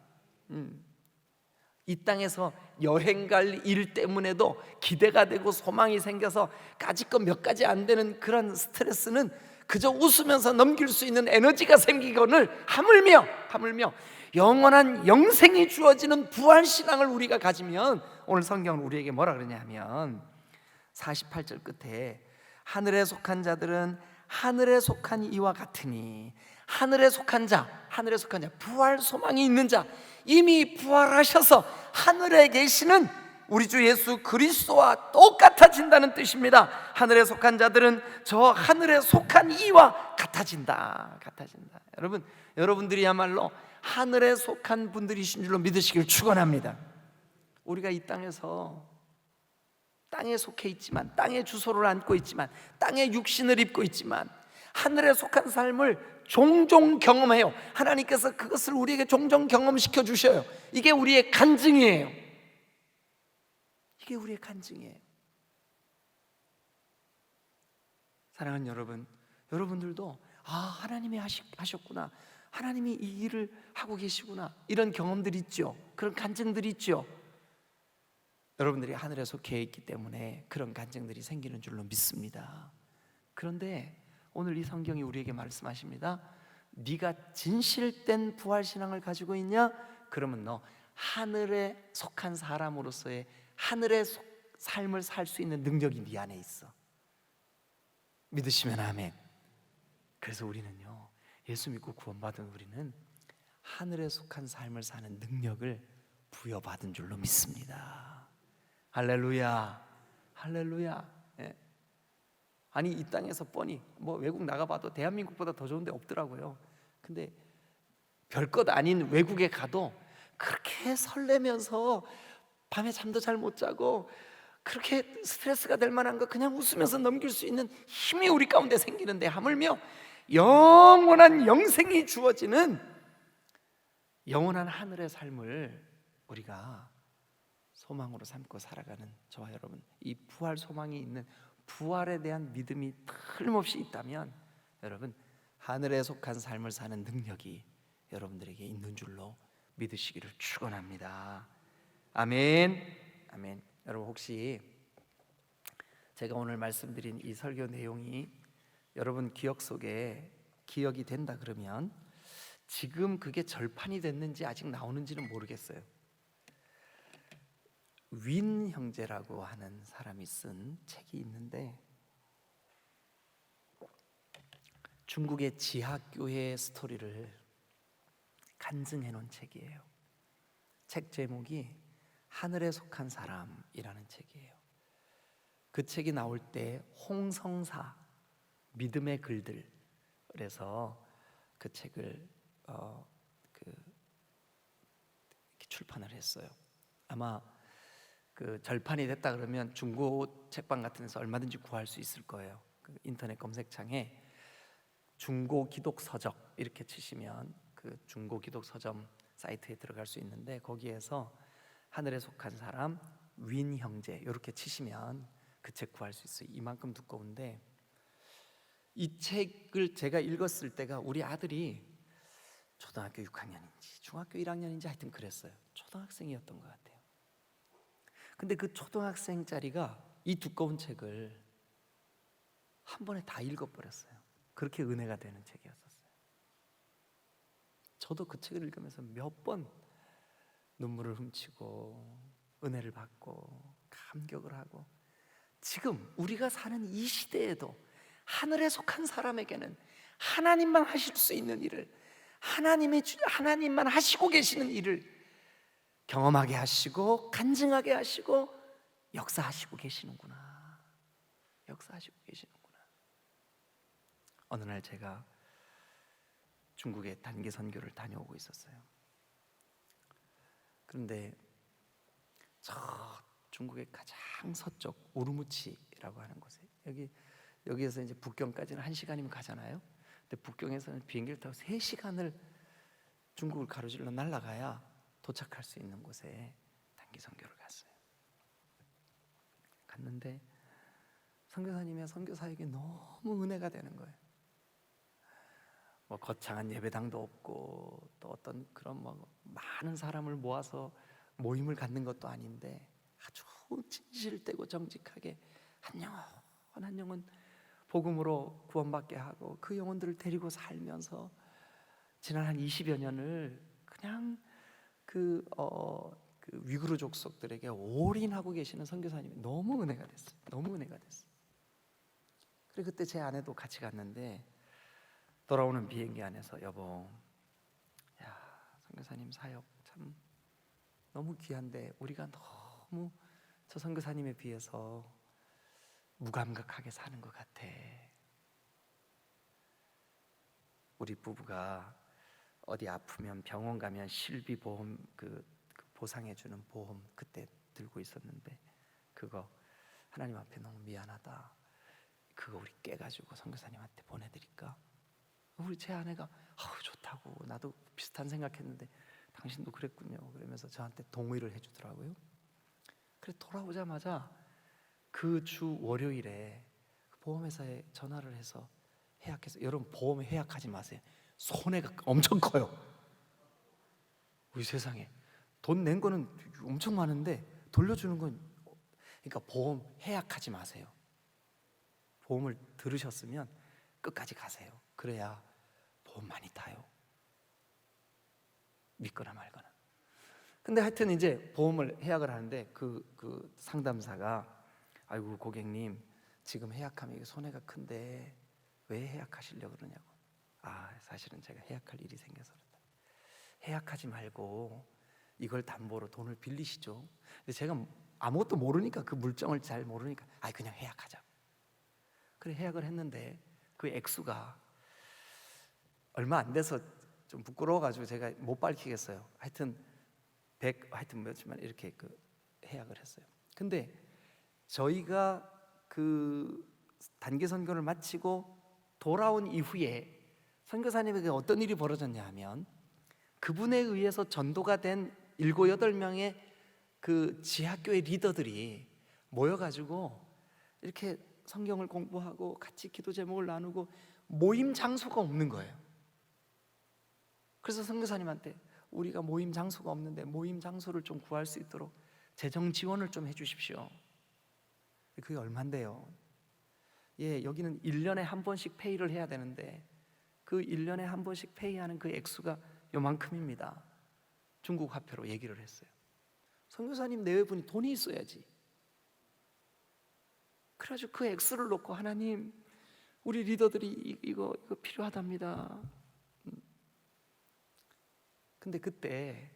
이 땅에서 여행 갈 일 때문에도 기대가 되고 소망이 생겨서 까짓 것 몇 가지 안 되는 그런 스트레스는 그저 웃으면서 넘길 수 있는 에너지가 생기거늘 하물며 영원한 영생이 주어지는 부활신앙을 우리가 가지면, 오늘 성경은 우리에게 뭐라 그러냐면 48절 끝에 하늘에 속한 자들은 하늘에 속한 이와 같으니, 하늘에 속한 자, 부활 소망이 있는 자, 이미 부활하셔서 하늘에 계시는 우리 주 예수 그리스도와 똑같아진다는 뜻입니다. 하늘에 속한 자들은 저 하늘에 속한 이와 같아진다. 여러분들이야말로 하늘에 속한 분들이신 줄로 믿으시길 축원합니다. 우리가 이 땅에서 땅에 속해 있지만, 땅의 주소를 안고 있지만, 땅의 육신을 입고 있지만 하늘에 속한 삶을 종종 경험해요. 하나님께서 그것을 우리에게 종종 경험시켜 주셔요. 이게 우리의 간증이에요. 사랑하는 여러분, 여러분들도 하나님이 하셨구나, 하나님이 이 일을 하고 계시구나, 이런 경험들이 있죠. 그런 간증들이 있죠. 여러분들이 하늘에 속해 있기 때문에 그런 간증들이 생기는 줄로 믿습니다. 그런데 오늘 이 성경이 우리에게 말씀하십니다. 네가 진실된 부활신앙을 가지고 있냐? 그러면 너 하늘에 속한 사람으로서의 하늘의 삶을 살 수 있는 능력이 네 안에 있어. 믿으시면 아멘. 그래서 우리는요, 예수 믿고 구원받은 우리는 하늘에 속한 삶을 사는 능력을 부여받은 줄로 믿습니다. 할렐루야. 예. 아니, 이 땅에서 뻔히 외국 나가봐도 대한민국보다 더 좋은 데 없더라고요. 근데 별것 아닌 외국에 가도 그렇게 설레면서 밤에 잠도 잘 못 자고 그렇게 스트레스가 될 만한 거 그냥 웃으면서 넘길 수 있는 힘이 우리 가운데 생기는데, 하물며 영원한 영생이 주어지는 영원한 하늘의 삶을 우리가 소망으로 삼고 살아가는 저와 여러분, 이 부활 소망이 있는, 부활에 대한 믿음이 틀림없이 있다면 여러분, 하늘에 속한 삶을 사는 능력이 여러분들에게 있는 줄로 믿으시기를 축원합니다. 아멘. 여러분, 혹시 제가 오늘 말씀드린 이 설교 내용이 여러분 기억 속에 기억이 된다 그러면, 지금 그게 절판이 됐는지 아직 나오는지는 모르겠어요. 윈 형제라고 하는 사람이 쓴 책이 있는데, 중국의 지하교회 스토리를 간증해 놓은 책이에요. 책 제목이 하늘에 속한 사람이라는 책이에요. 그 책이 나올 때 홍성사 믿음의 글들, 그래서 그 책을 출판을 했어요. 아마 그 절판이 됐다 그러면 중고 책방 같은 데서 얼마든지 구할 수 있을 거예요. 그 인터넷 검색창에 중고 기독 서적 이렇게 치시면 그 중고 기독 서점 사이트에 들어갈 수 있는데, 거기에서 하늘에 속한 사람 윈 형제 이렇게 치시면 그 책 구할 수 있어요. 이만큼 두꺼운데, 이 책을 제가 읽었을 때가 우리 아들이 초등학교 6학년인지 중학교 1학년인지 하여튼 그랬어요. 초등학생이었던 것 같아요. 근데 그 초등학생짜리가 이 두꺼운 책을 한 번에 다 읽어버렸어요. 그렇게 은혜가 되는 책이었었어요. 저도 그 책을 읽으면서 몇 번 눈물을 훔치고 은혜를 받고 감격을 하고, 지금 우리가 사는 이 시대에도 하늘에 속한 사람에게는 하나님만 하실 수 있는 일을, 하나님만 하시고 계시는 일을 경험하게 하시고 간증하게 하시고 역사하시고 계시는구나. 어느 날 제가 중국에 단기 선교를 다녀오고 있었어요. 그런데 저 중국의 가장 서쪽 우르무치라고 하는 곳에, 여기에서 이제 북경까지는 1시간이면 가잖아요. 근데 북경에서는 비행기를 타고 3시간을 중국을 가로질러 날아가야 도착할 수 있는 곳에 단기 선교를 갔어요. 갔는데 선교사님의 선교 사역이 너무 은혜가 되는 거예요. 거창한 예배당도 없고, 또 어떤 그런 많은 사람을 모아서 모임을 갖는 것도 아닌데 아주 진실되고 정직하게 한 영혼 한 영혼 복음으로 구원받게 하고 그 영혼들을 데리고 살면서 지난 한 20여 년을 그냥 그 위구르 족속들에게 올인하고 계시는 선교사님이 너무 은혜가 됐어요. 너무 은혜가 됐어요. 그리고 그때 제 아내도 같이 갔는데 돌아오는 비행기 안에서 여보, 야 선교사님 사역 참 너무 귀한데 우리가 너무 저 선교사님에 비해서 무감각하게 사는 것 같아. 우리 부부가 어디 아프면 병원 가면 실비 보험 그 보상해 주는 보험 그때 들고 있었는데 그거 하나님 앞에 너무 미안하다. 그거 우리 깨가지고 선교사님한테 보내드릴까? 우리 제 아내가 좋다고 나도 비슷한 생각했는데 당신도 그랬군요. 그러면서 저한테 동의를 해주더라고요. 그래 돌아오자마자 그 주 월요일에 보험회사에 전화를 해서 해약해서 여러분 보험 해약하지 마세요. 손해가 엄청 커요. 우리 세상에 돈 낸 거는 엄청 많은데 돌려주는 건 그러니까 보험 해약하지 마세요. 보험을 들으셨으면 끝까지 가세요. 그래야 보험 많이 타요. 믿거나 말거나. 근데 하여튼 이제 보험을 해약을 하는데 그 상담사가 아이고 고객님 지금 해약하면 이게 손해가 큰데 왜 해약하시려고 그러냐고. 사실은 제가 해약할 일이 생겨서 그렇다. 해약하지 말고 이걸 담보로 돈을 빌리시죠. 근데 제가 아무것도 모르니까 그 물정을 잘 모르니까 그냥 해약하자. 그래 해약을 했는데 그 액수가 얼마 안 돼서 좀 부끄러워가지고 제가 못 밝히겠어요. 하여튼 100 하여튼 몇십만 이렇게 해약을 했어요. 근데 저희가 그 단기 선교를 마치고 돌아온 이후에 선교사님에게 어떤 일이 벌어졌냐 하면 그분에 의해서 전도가 된 7, 8명의 그 지하교회 리더들이 모여가지고 이렇게 성경을 공부하고 같이 기도 제목을 나누고 모임 장소가 없는 거예요. 그래서 선교사님한테 우리가 모임 장소가 없는데 모임 장소를 좀 구할 수 있도록 재정 지원을 좀 해주십시오. 그게 얼만데요? 여기는 1년에 한 번씩 페이를 해야 되는데 그 1년에 한 번씩 페이하는 그 액수가 요만큼입니다. 중국 화폐로 얘기를 했어요. 선교사님 내외분이 돈이 있어야지. 그래가지고 그 액수를 놓고 하나님 우리 리더들이 이거 필요하답니다. 근데 그때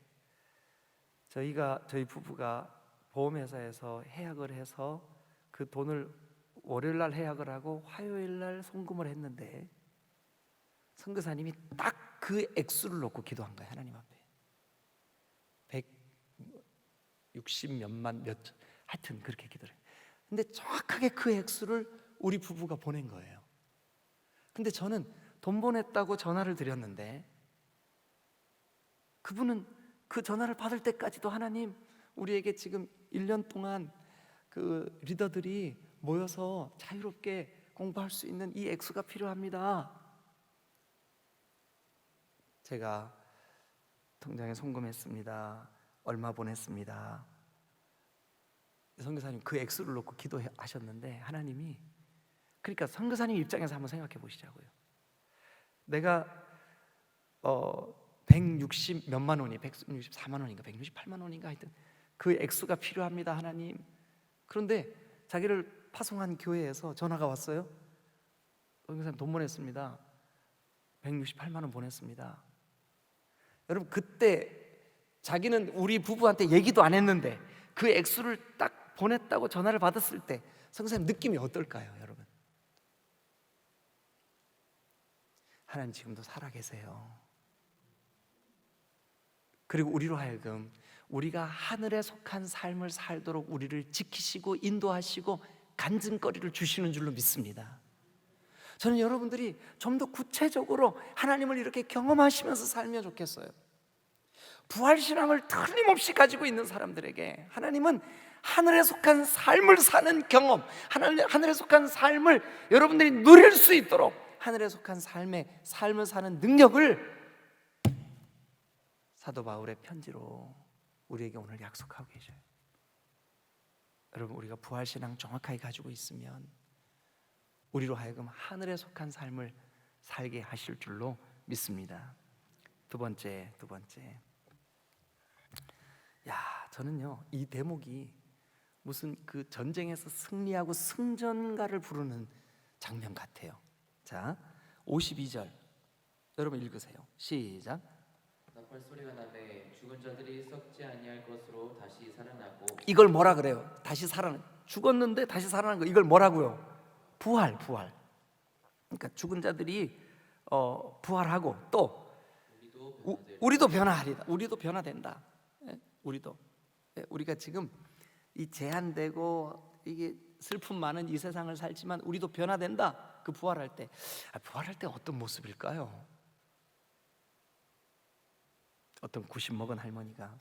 저희 부부가 보험회사에서 해약을 해서 그 돈을 월요일 날 해약을 하고 화요일 날 송금을 했는데 선교사님이 딱 그 액수를 놓고 기도한 거예요. 하나님 앞에 160 몇만 하여튼 그렇게 기도를 해요. 근데 정확하게 그 액수를 우리 부부가 보낸 거예요. 근데 저는 돈 보냈다고 전화를 드렸는데 그분은 그 전화를 받을 때까지도 하나님 우리에게 지금 1년 동안 그 리더들이 모여서 자유롭게 공부할 수 있는 이 액수가 필요합니다. 제가 통장에 송금했습니다. 얼마 보냈습니다. 선교사님 그 액수를 놓고 기도하셨는데 하나님이 그러니까 선교사님 입장에서 한번 생각해 보시자고요. 내가 160 몇만 원이 164만 원인가 168만 원인가 하여튼 그 액수가 필요합니다 하나님. 그런데 자기를 파송한 교회에서 전화가 왔어요. 선교사님 돈 보냈습니다. 168만 원 보냈습니다. 여러분 그때 자기는 우리 부부한테 얘기도 안 했는데 그 액수를 딱 보냈다고 전화를 받았을 때 선교사님 느낌이 어떨까요 여러분? 하나님 지금도 살아계세요. 그리고 우리로 하여금 우리가 하늘에 속한 삶을 살도록 우리를 지키시고 인도하시고 간증거리를 주시는 줄로 믿습니다. 저는 여러분들이 좀 더 구체적으로 하나님을 이렇게 경험하시면서 살면 좋겠어요. 부활신앙을 틀림없이 가지고 있는 사람들에게 하나님은 하늘에 속한 삶을 사는 경험, 하늘에 속한 삶을 여러분들이 누릴 수 있도록 하늘에 속한 삶을 사는 능력을 사도 바울의 편지로 우리에게 오늘 약속하고 계셔요. 여러분, 우리가 부활신앙 정확하게 가지고 있으면 우리로 하여금 하늘에 속한 삶을 살게 하실 줄로 믿습니다. 두 번째. 저는요, 이 대목이 무슨 그 전쟁에서 승리하고 승전가를 부르는 장면 같아요. 자, 52절 여러분 읽으세요. 시작. 나팔 소리가 나매 죽은 자들이 썩지 아니할 것으로 다시 살아나고. 이걸 뭐라 그래요? 다시 살아나. 죽었는데 다시 살아난 거, 이걸 뭐라고요? 부활. 그러니까 죽은 자들이 부활하고 또 우리도 변화하리다. 우리도 변화된다. 우리도. 우리가 지금 이 제한되고 이게 슬픔 많은 이 세상을 살지만 우리도 변화된다. 그 부활할 때. 부활할 때 어떤 모습일까요? 어떤 90 먹은 할머니가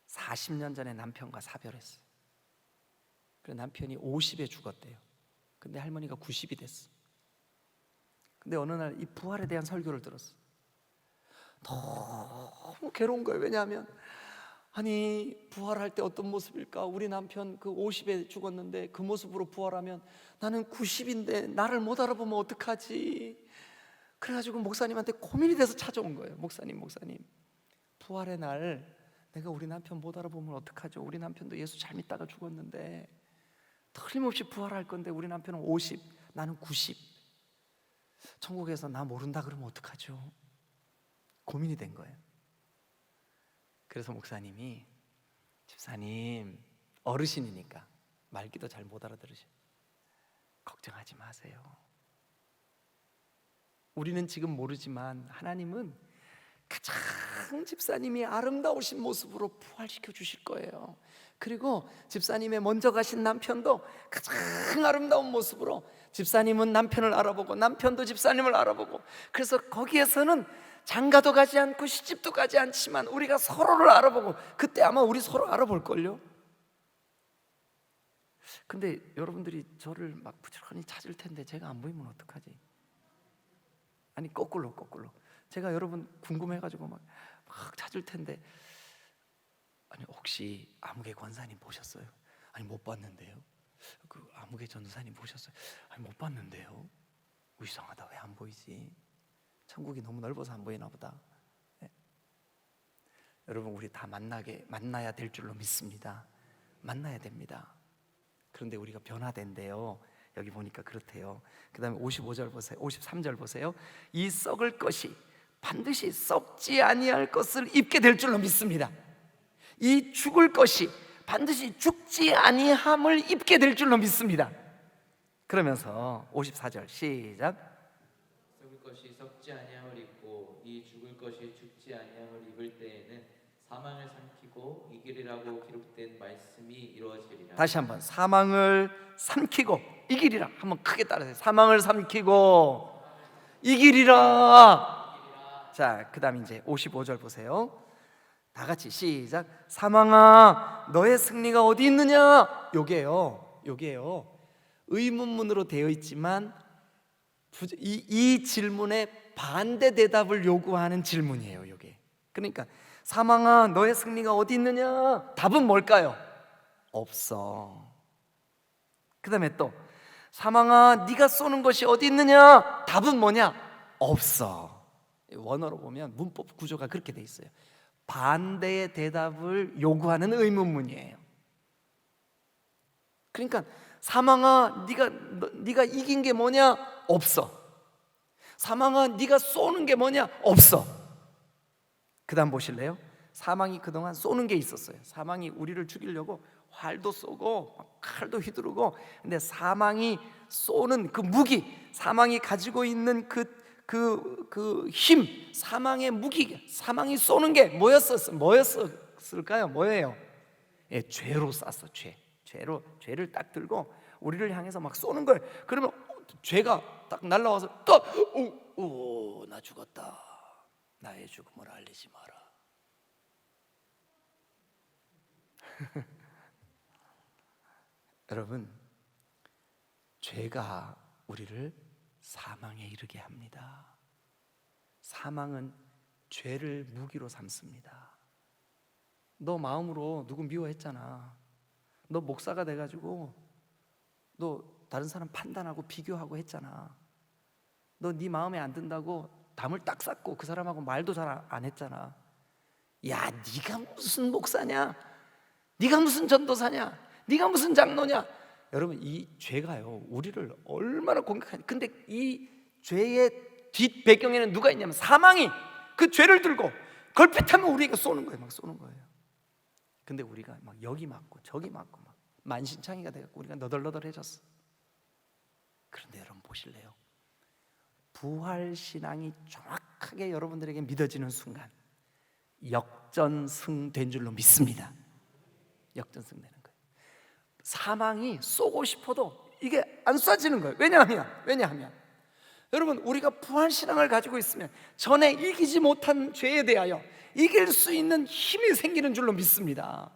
40년 전에 남편과 사별했어요. 그래서 남편이 50에 죽었대요. 근데 할머니가 90이 됐어. 근데 어느 날 이 부활에 대한 설교를 들었어. 너무 괴로운 거예요. 왜냐하면 부활할 때 어떤 모습일까? 우리 남편 그 50에 죽었는데 그 모습으로 부활하면 나는 90인데 나를 못 알아보면 어떡하지? 그래가지고 목사님한테 고민이 돼서 찾아온 거예요. 목사님, 부활의 날 내가 우리 남편 못 알아보면 어떡하죠? 우리 남편도 예수 잘 믿다가 죽었는데 틀림없이 부활할 건데 우리 남편은 50, 나는 90. 천국에서 나 모른다 그러면 어떡하죠? 고민이 된 거예요. 그래서 목사님이, 집사님 어르신이니까 말기도 잘 못 알아들으셔. 걱정하지 마세요. 우리는 지금 모르지만 하나님은 가장 집사님이 아름다우신 모습으로 부활시켜 주실 거예요. 그리고 집사님의 먼저 가신 남편도 가장 아름다운 모습으로, 집사님은 남편을 알아보고 남편도 집사님을 알아보고, 그래서 거기에서는 장가도 가지 않고 시집도 가지 않지만 우리가 서로를 알아보고, 그때 아마 우리 서로 알아볼걸요. 근데 여러분들이 저를 막 부지런히 찾을 텐데 제가 안 보이면 어떡하지? 아니 거꾸로 제가 여러분 궁금해가지고 막 찾을 텐데, 아니 혹시 아무개 권사님 보셨어요? 아니 못 봤는데요. 그 아무개 전도사님 보셨어요? 아니 못 봤는데요. 이상하다, 왜 안 보이지? 천국이 너무 넓어서 안 보이나 보다. 네. 여러분, 우리 다 만나야 될 줄로 믿습니다. 만나야 됩니다. 그런데 우리가 변화된대요. 여기 보니까 그렇대요. 그 다음에 55절 보세요. 53절 보세요. 이 썩을 것이 반드시 썩지 아니할 것을 입게 될 줄로 믿습니다. 이 죽을 것이 반드시 죽지 아니함을 입게 될 줄로 믿습니다. 그러면서 54절 시작. 썩을 것이 썩지 아니함을 입고 이 죽을 것이 죽지 아니함을 입을 때에는 사망을 삼키고 이기리라고 기록된 말씀이 이루어지리라. 다시 한번, 사망을 삼키고 이기리라. 한번 크게 따라해요. 사망을 삼키고 이기리라. 자, 그 다음 이제 55절 보세요. 다 같이 시작. 사망아 너의 승리가 어디 있느냐. 요게요 의문문으로 되어 있지만 이 질문에 반대 대답을 요구하는 질문이에요. 요게. 그러니까 사망아 너의 승리가 어디 있느냐. 답은 뭘까요? 없어. 그 다음에 또 사망아 네가 쏘는 것이 어디 있느냐. 답은 뭐냐? 없어. 원어로 보면 문법 구조가 그렇게 돼 있어요. 반대의 대답을 요구하는 의문문이에요. 그러니까 사망아 네가 이긴 게 뭐냐? 없어. 사망아 네가 쏘는 게 뭐냐? 없어. 그 다음 보실래요? 사망이 그동안 쏘는 게 있었어요. 사망이 우리를 죽이려고 활도 쏘고 칼도 휘두르고, 근데 사망이 쏘는 그 무기, 사망이 가지고 있는 그 힘, 사망의 무기, 사망이 쏘는 게 뭐였을까요? 뭐예요? 예, 죄로 쐈어. 죄를 딱 들고 우리를 향해서 막 쏘는 거예요. 그러면 죄가 딱 날라와서 또 나 죽었다. 나의 죽음을 알리지 마라. 여러분, 죄가 우리를 사망에 이르게 합니다. 사망은 죄를 무기로 삼습니다. 너 마음으로 누구 미워했잖아. 너 목사가 돼가지고 너 다른 사람 판단하고 비교하고 했잖아. 너 네 마음에 안 든다고 담을 딱 쌌고 그 사람하고 말도 잘 안 했잖아. 야, 네가 무슨 목사냐? 네가 무슨 전도사냐? 네가 무슨 장로냐? 여러분, 이 죄가요 우리를 얼마나 공격하냐. 근데 이 죄의 뒷 배경에는 누가 있냐면 사망이 그 죄를 들고 걸핏하면 우리가 쏘는 거예요. 막 쏘는 거예요. 근데 우리가 막 여기 맞고 저기 맞고 막 만신창이가 돼갖고 우리가 너덜너덜해졌어. 그런데 여러분 보실래요? 부활신앙이 정확하게 여러분들에게 믿어지는 순간 역전승된 줄로 믿습니다. 역전승되는 거예요. 사망이 쏘고 싶어도 이게 안 쏴지는 거예요. 왜냐하면 여러분, 우리가 부활신앙을 가지고 있으면 전에 이기지 못한 죄에 대하여 이길 수 있는 힘이 생기는 줄로 믿습니다.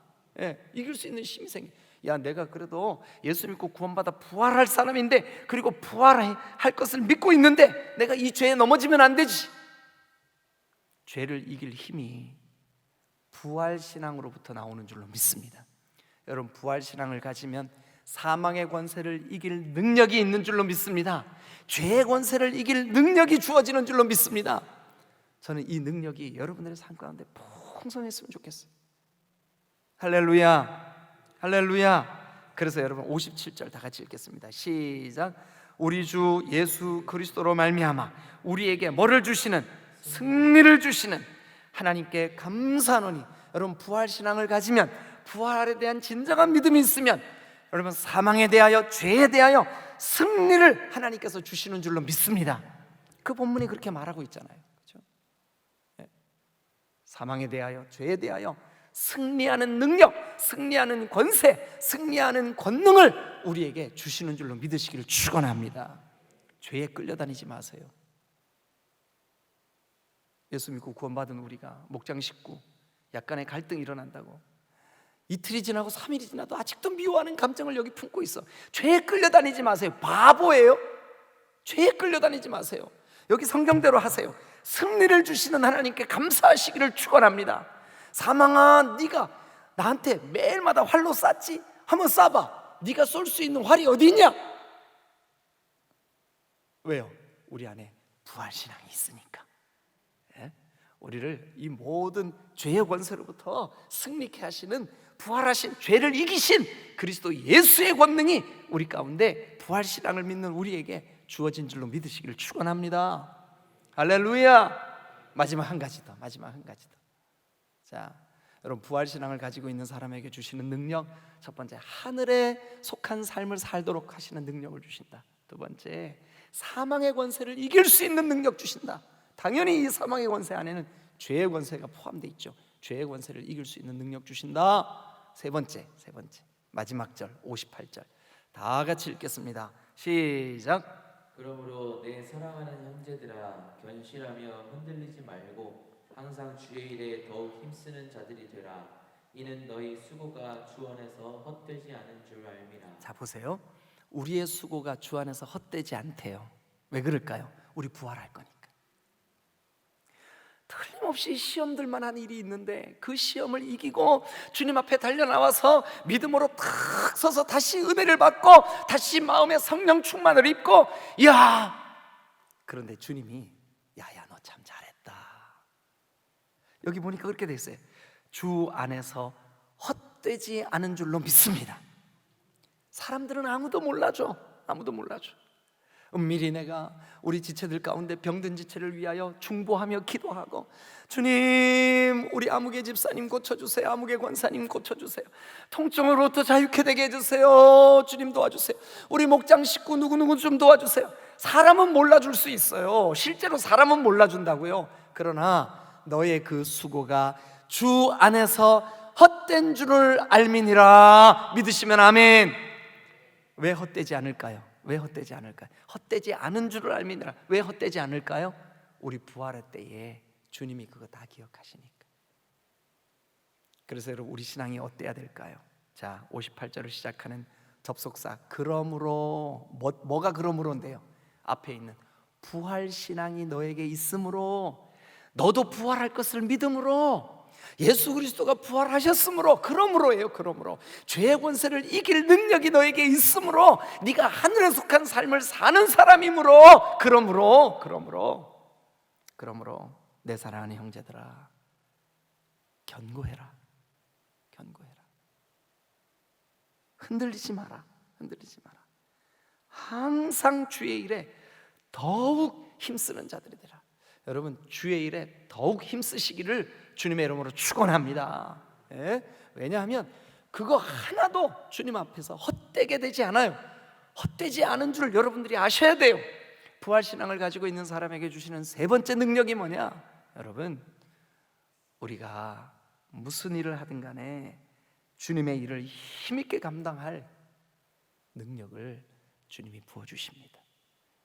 이길 수 있는 힘이 생겨. 야, 내가 그래도 예수 믿고 구원받아 부활할 사람인데, 그리고 부활할 것을 믿고 있는데 내가 이 죄에 넘어지면 안 되지. 죄를 이길 힘이 부활신앙으로부터 나오는 줄로 믿습니다. 여러분, 부활신앙을 가지면 사망의 권세를 이길 능력이 있는 줄로 믿습니다. 죄의 권세를 이길 능력이 주어지는 줄로 믿습니다. 저는 이 능력이 여러분들의 삶 가운데 풍성했으면 좋겠어요. 할렐루야, 할렐루야. 그래서 여러분 57절 다 같이 읽겠습니다. 시작. 우리 주 예수 그리스도로 말미암아 우리에게 뭐를 주시는? 승리를 주시는 하나님께 감사하노니. 여러분, 부활신앙을 가지면, 부활에 대한 진정한 믿음이 있으면 여러분, 사망에 대하여 죄에 대하여 승리를 하나님께서 주시는 줄로 믿습니다. 그 본문이 그렇게 말하고 있잖아요. 그렇죠? 사망에 대하여 죄에 대하여 승리하는 능력, 승리하는 권세, 승리하는 권능을 우리에게 주시는 줄로 믿으시기를 축원합니다. 죄에 끌려다니지 마세요. 예수 믿고 구원받은 우리가 목장 식구 약간의 갈등이 일어난다고 이틀이 지나고 3일이 지나도 아직도 미워하는 감정을 여기 품고 있어. 죄에 끌려다니지 마세요. 바보예요. 죄에 끌려다니지 마세요. 여기 성경대로 하세요. 승리를 주시는 하나님께 감사하시기를 축원합니다. 사망아, 네가 나한테 매일마다 활로 쐈지? 한번 쏴봐. 네가 쏠 수 있는 활이 어디 있냐? 왜요? 우리 안에 부활신앙이 있으니까. 우리를 이 모든 죄의 권세로부터 승리케 하시는, 부활하신, 죄를 이기신 그리스도 예수의 권능이 우리 가운데 부활신앙을 믿는 우리에게 주어진 줄로 믿으시기를 축원합니다. 할렐루야. 마지막 한 가지 더. 자, 여러분, 부활신앙을 가지고 있는 사람에게 주시는 능력, 첫 번째, 하늘에 속한 삶을 살도록 하시는 능력을 주신다. 두 번째, 사망의 권세를 이길 수 있는 능력 주신다. 당연히 이 사망의 권세 안에는 죄의 권세가 포함되어 있죠. 죄의 권세를 이길 수 있는 능력 주신다. 세 번째, 마지막 절 58절 다 같이 읽겠습니다. 시작. 그러므로 내 사랑하는 형제들아, 견실하며 흔들리지 말고 항상 주의 일에 더욱 힘쓰는 자들이 되라. 이는 너희 수고가 주 안에서 헛되지 않은 줄 알미라. 자, 보세요. 우리의 수고가 주 안에서 헛되지 않대요. 왜 그럴까요? 우리 부활할 거니까. 틀림없이 시험들만 한 일이 있는데 그 시험을 이기고 주님 앞에 달려나와서 믿음으로 탁 서서 다시 은혜를 받고 다시 마음의 성령 충만을 입고, 야, 그런데 주님이 야야 너 참 잘했다. 여기 보니까 그렇게 돼 있어요. 주 안에서 헛되지 않은 줄로 믿습니다. 사람들은 아무도 몰라줘. 은밀히 내가 우리 지체들 가운데 병든 지체를 위하여 중보하며 기도하고, 주님, 우리 아무개 집사님 고쳐주세요. 아무개 권사님 고쳐주세요. 통증으로부터 자유케 되게 해주세요. 주님 도와주세요. 우리 목장 식구 누구누구 좀 도와주세요. 사람은 몰라줄 수 있어요. 실제로 사람은 몰라준다고요. 그러나 너의 그 수고가 주 안에서 헛된 줄을 알미니라. 믿으시면 아멘. 왜 헛되지 않을까요? 헛되지 않은 줄을 알미니라. 왜 헛되지 않을까요? 우리 부활할 때에 주님이 그거 다 기억하시니까. 그래서 여러분, 우리 신앙이 어때야 될까요? 자, 58절을 시작하는 접속사 그러므로, 뭐가 그러므로인데요? 앞에 있는 부활신앙이 너에게 있으므로, 너도 부활할 것을 믿음으로, 예수 그리스도가 부활하셨으므로, 그러므로 죄의 권세를 이길 능력이 너에게 있으므로 네가 하늘에 속한 삶을 사는 사람이므로, 그러므로 내 사랑하는 형제들아, 견고해라. 흔들리지 마라. 항상 주의 일에 더욱 힘쓰는 자들이 되라. 여러분, 주의 일에 더욱 힘쓰시기를 주님의 이름으로 축원합니다. 예? 왜냐하면 그거 하나도 주님 앞에서 헛되게 되지 않아요. 헛되지 않은 줄 여러분들이 아셔야 돼요. 부활신앙을 가지고 있는 사람에게 주시는 세 번째 능력이 뭐냐? 여러분, 우리가 무슨 일을 하든 간에 주님의 일을 힘있게 감당할 능력을 주님이 부어주십니다.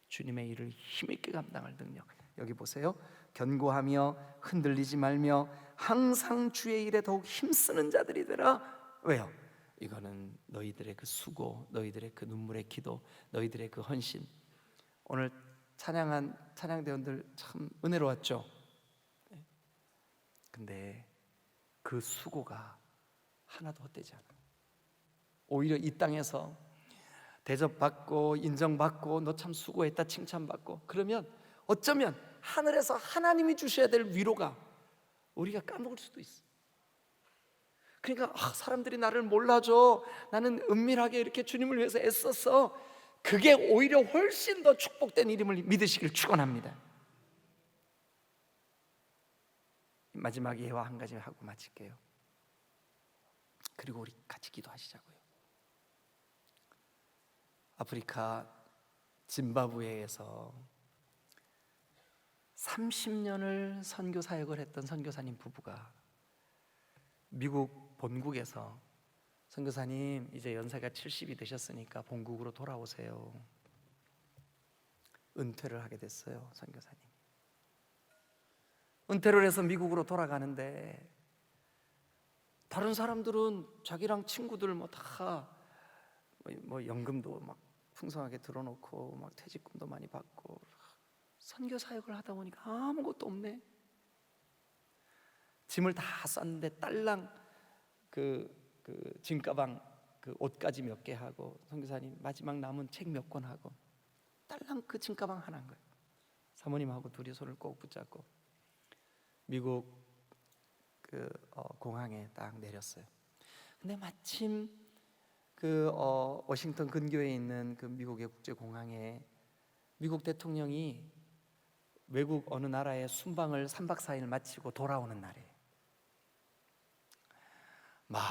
주님의 일을 힘있게 감당할 능력. 여기 보세요. 견고하며 흔들리지 말며 항상 주의 일에 더욱 힘쓰는 자들이 되라. 왜요? 이거는 너희들의 그 수고, 너희들의 그 눈물의 기도, 너희들의 그 헌신. 오늘 찬양한 찬양대원들 참 은혜로웠죠. 근데 그 수고가 하나도 헛되지 않아. 오히려 이 땅에서 대접받고 인정받고 너 참 수고했다 칭찬받고, 그러면 어쩌면 하늘에서 하나님이 주셔야 될 위로가 우리가 까먹을 수도 있어. 그러니까 사람들이 나를 몰라줘, 나는 은밀하게 이렇게 주님을 위해서 애썼어, 그게 오히려 훨씬 더 축복된 일임을 믿으시길 축원합니다. 마지막 예화 한 가지 하고 마칠게요. 그리고 우리 같이 기도하시자고요. 아프리카 짐바브웨에서 30년을 선교 사역을 했던 선교사님 부부가 미국 본국에서, 선교사님 이제 연세가 70이 되셨으니까 본국으로 돌아오세요. 은퇴를 하게 됐어요. 선교사님 은퇴를 해서 미국으로 돌아가는데, 다른 사람들은 자기랑 친구들 다 연금도 막 풍성하게 들어놓고 막 퇴직금도 많이 받고, 선교 사역을 하다 보니까 아무것도 없네. 짐을 다 쌌는데 딸랑 그 짐가방 그 옷가지 몇 개 하고, 선교사님 마지막 남은 책 몇 권 하고 딸랑 그 짐가방 하나인 거예요. 사모님하고 둘이 손을 꼭 붙잡고 미국 공항에 딱 내렸어요. 근데 마침 워싱턴 근교에 있는 그 미국의 국제 공항에 미국 대통령이 외국 어느 나라에 순방을 3박 4일 마치고 돌아오는 날이에요. 막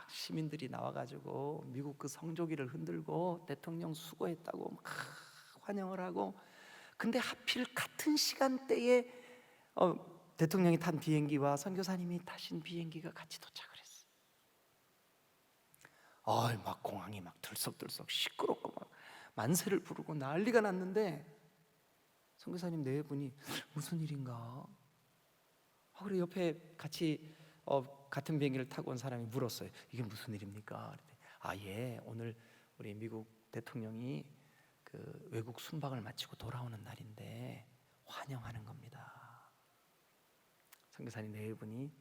시민들이 나와가지고 미국 그 성조기를 흔들고 대통령 수고했다고 막 환영을 하고, 근데 하필 같은 시간대에 대통령이 탄 비행기와 선교사님이 타신 비행기가 같이 도착을 했어요. 막 공항이 막 들썩들썩 시끄럽고 막 만세를 부르고 난리가 났는데, 선교사님 네 분이 무슨 일인가? 그래 옆에 같이 같은 비행기를 타고 온 사람이 물었어요. 이게 무슨 일입니까? 예, 오늘 우리 미국 대통령이 그 외국 순방을 마치고 돌아오는 날인데 환영하는 겁니다. 선교사님 네 분이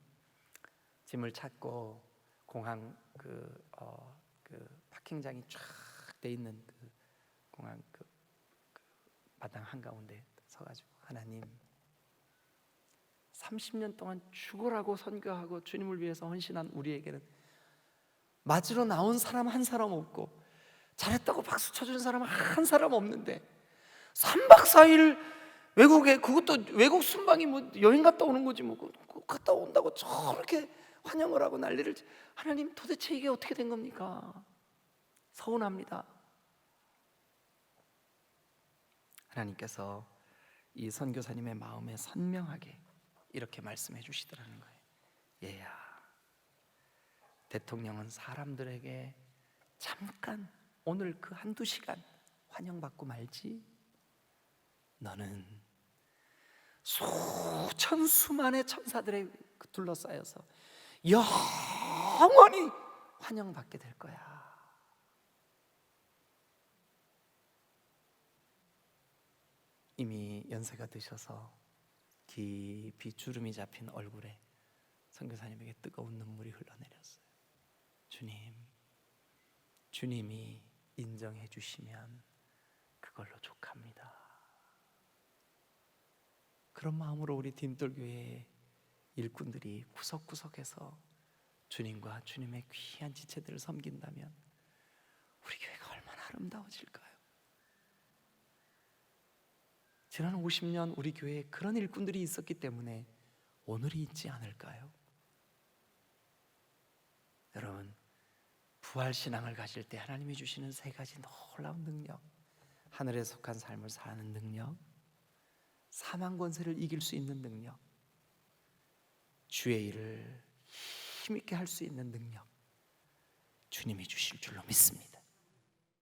짐을 찾고 공항 그 파킹장이 쫙 돼 있는 그 공항 그 마당 한가운데 서가지고, 하나님 30년 동안 죽으라고 선교하고 주님을 위해서 헌신한 우리에게는 맞으러 나온 사람 한 사람 없고 잘했다고 박수 쳐준 사람 한 사람 없는데 3박 4일 외국에, 그것도 외국 순방이 여행 갔다 오는 거지 갔다 온다고 저렇게 환영을 하고 난리를. 하나님 도대체 이게 어떻게 된 겁니까? 서운합니다. 하나님께서 이 선교사님의 마음에 선명하게 이렇게 말씀해 주시더라는 거예요. 얘야, 대통령은 사람들에게 잠깐 오늘 그 한두 시간 환영받고 말지, 너는 수천 수만의 천사들에 둘러싸여서 영원히 환영받게 될 거야. 이미 연세가 드셔서 깊이 주름이 잡힌 얼굴에 선교사님에게 뜨거운 눈물이 흘러내렸어요. 주님이 인정해 주시면 그걸로 족합니다. 그런 마음으로 우리 딤돌교회의 일꾼들이 구석구석에서 주님과 주님의 귀한 지체들을 섬긴다면 우리 교회가 얼마나 아름다워질까요? 지난 50년 우리 교회에 그런 일꾼들이 있었기 때문에 오늘이 있지 않을까요? 여러분, 부활신앙을 가질 때 하나님이 주시는 세 가지 놀라운 능력, 하늘에 속한 삶을 사는 능력, 사망 권세를 이길 수 있는 능력, 주의 일을 힘있게 할 수 있는 능력, 주님이 주실 줄로 믿습니다.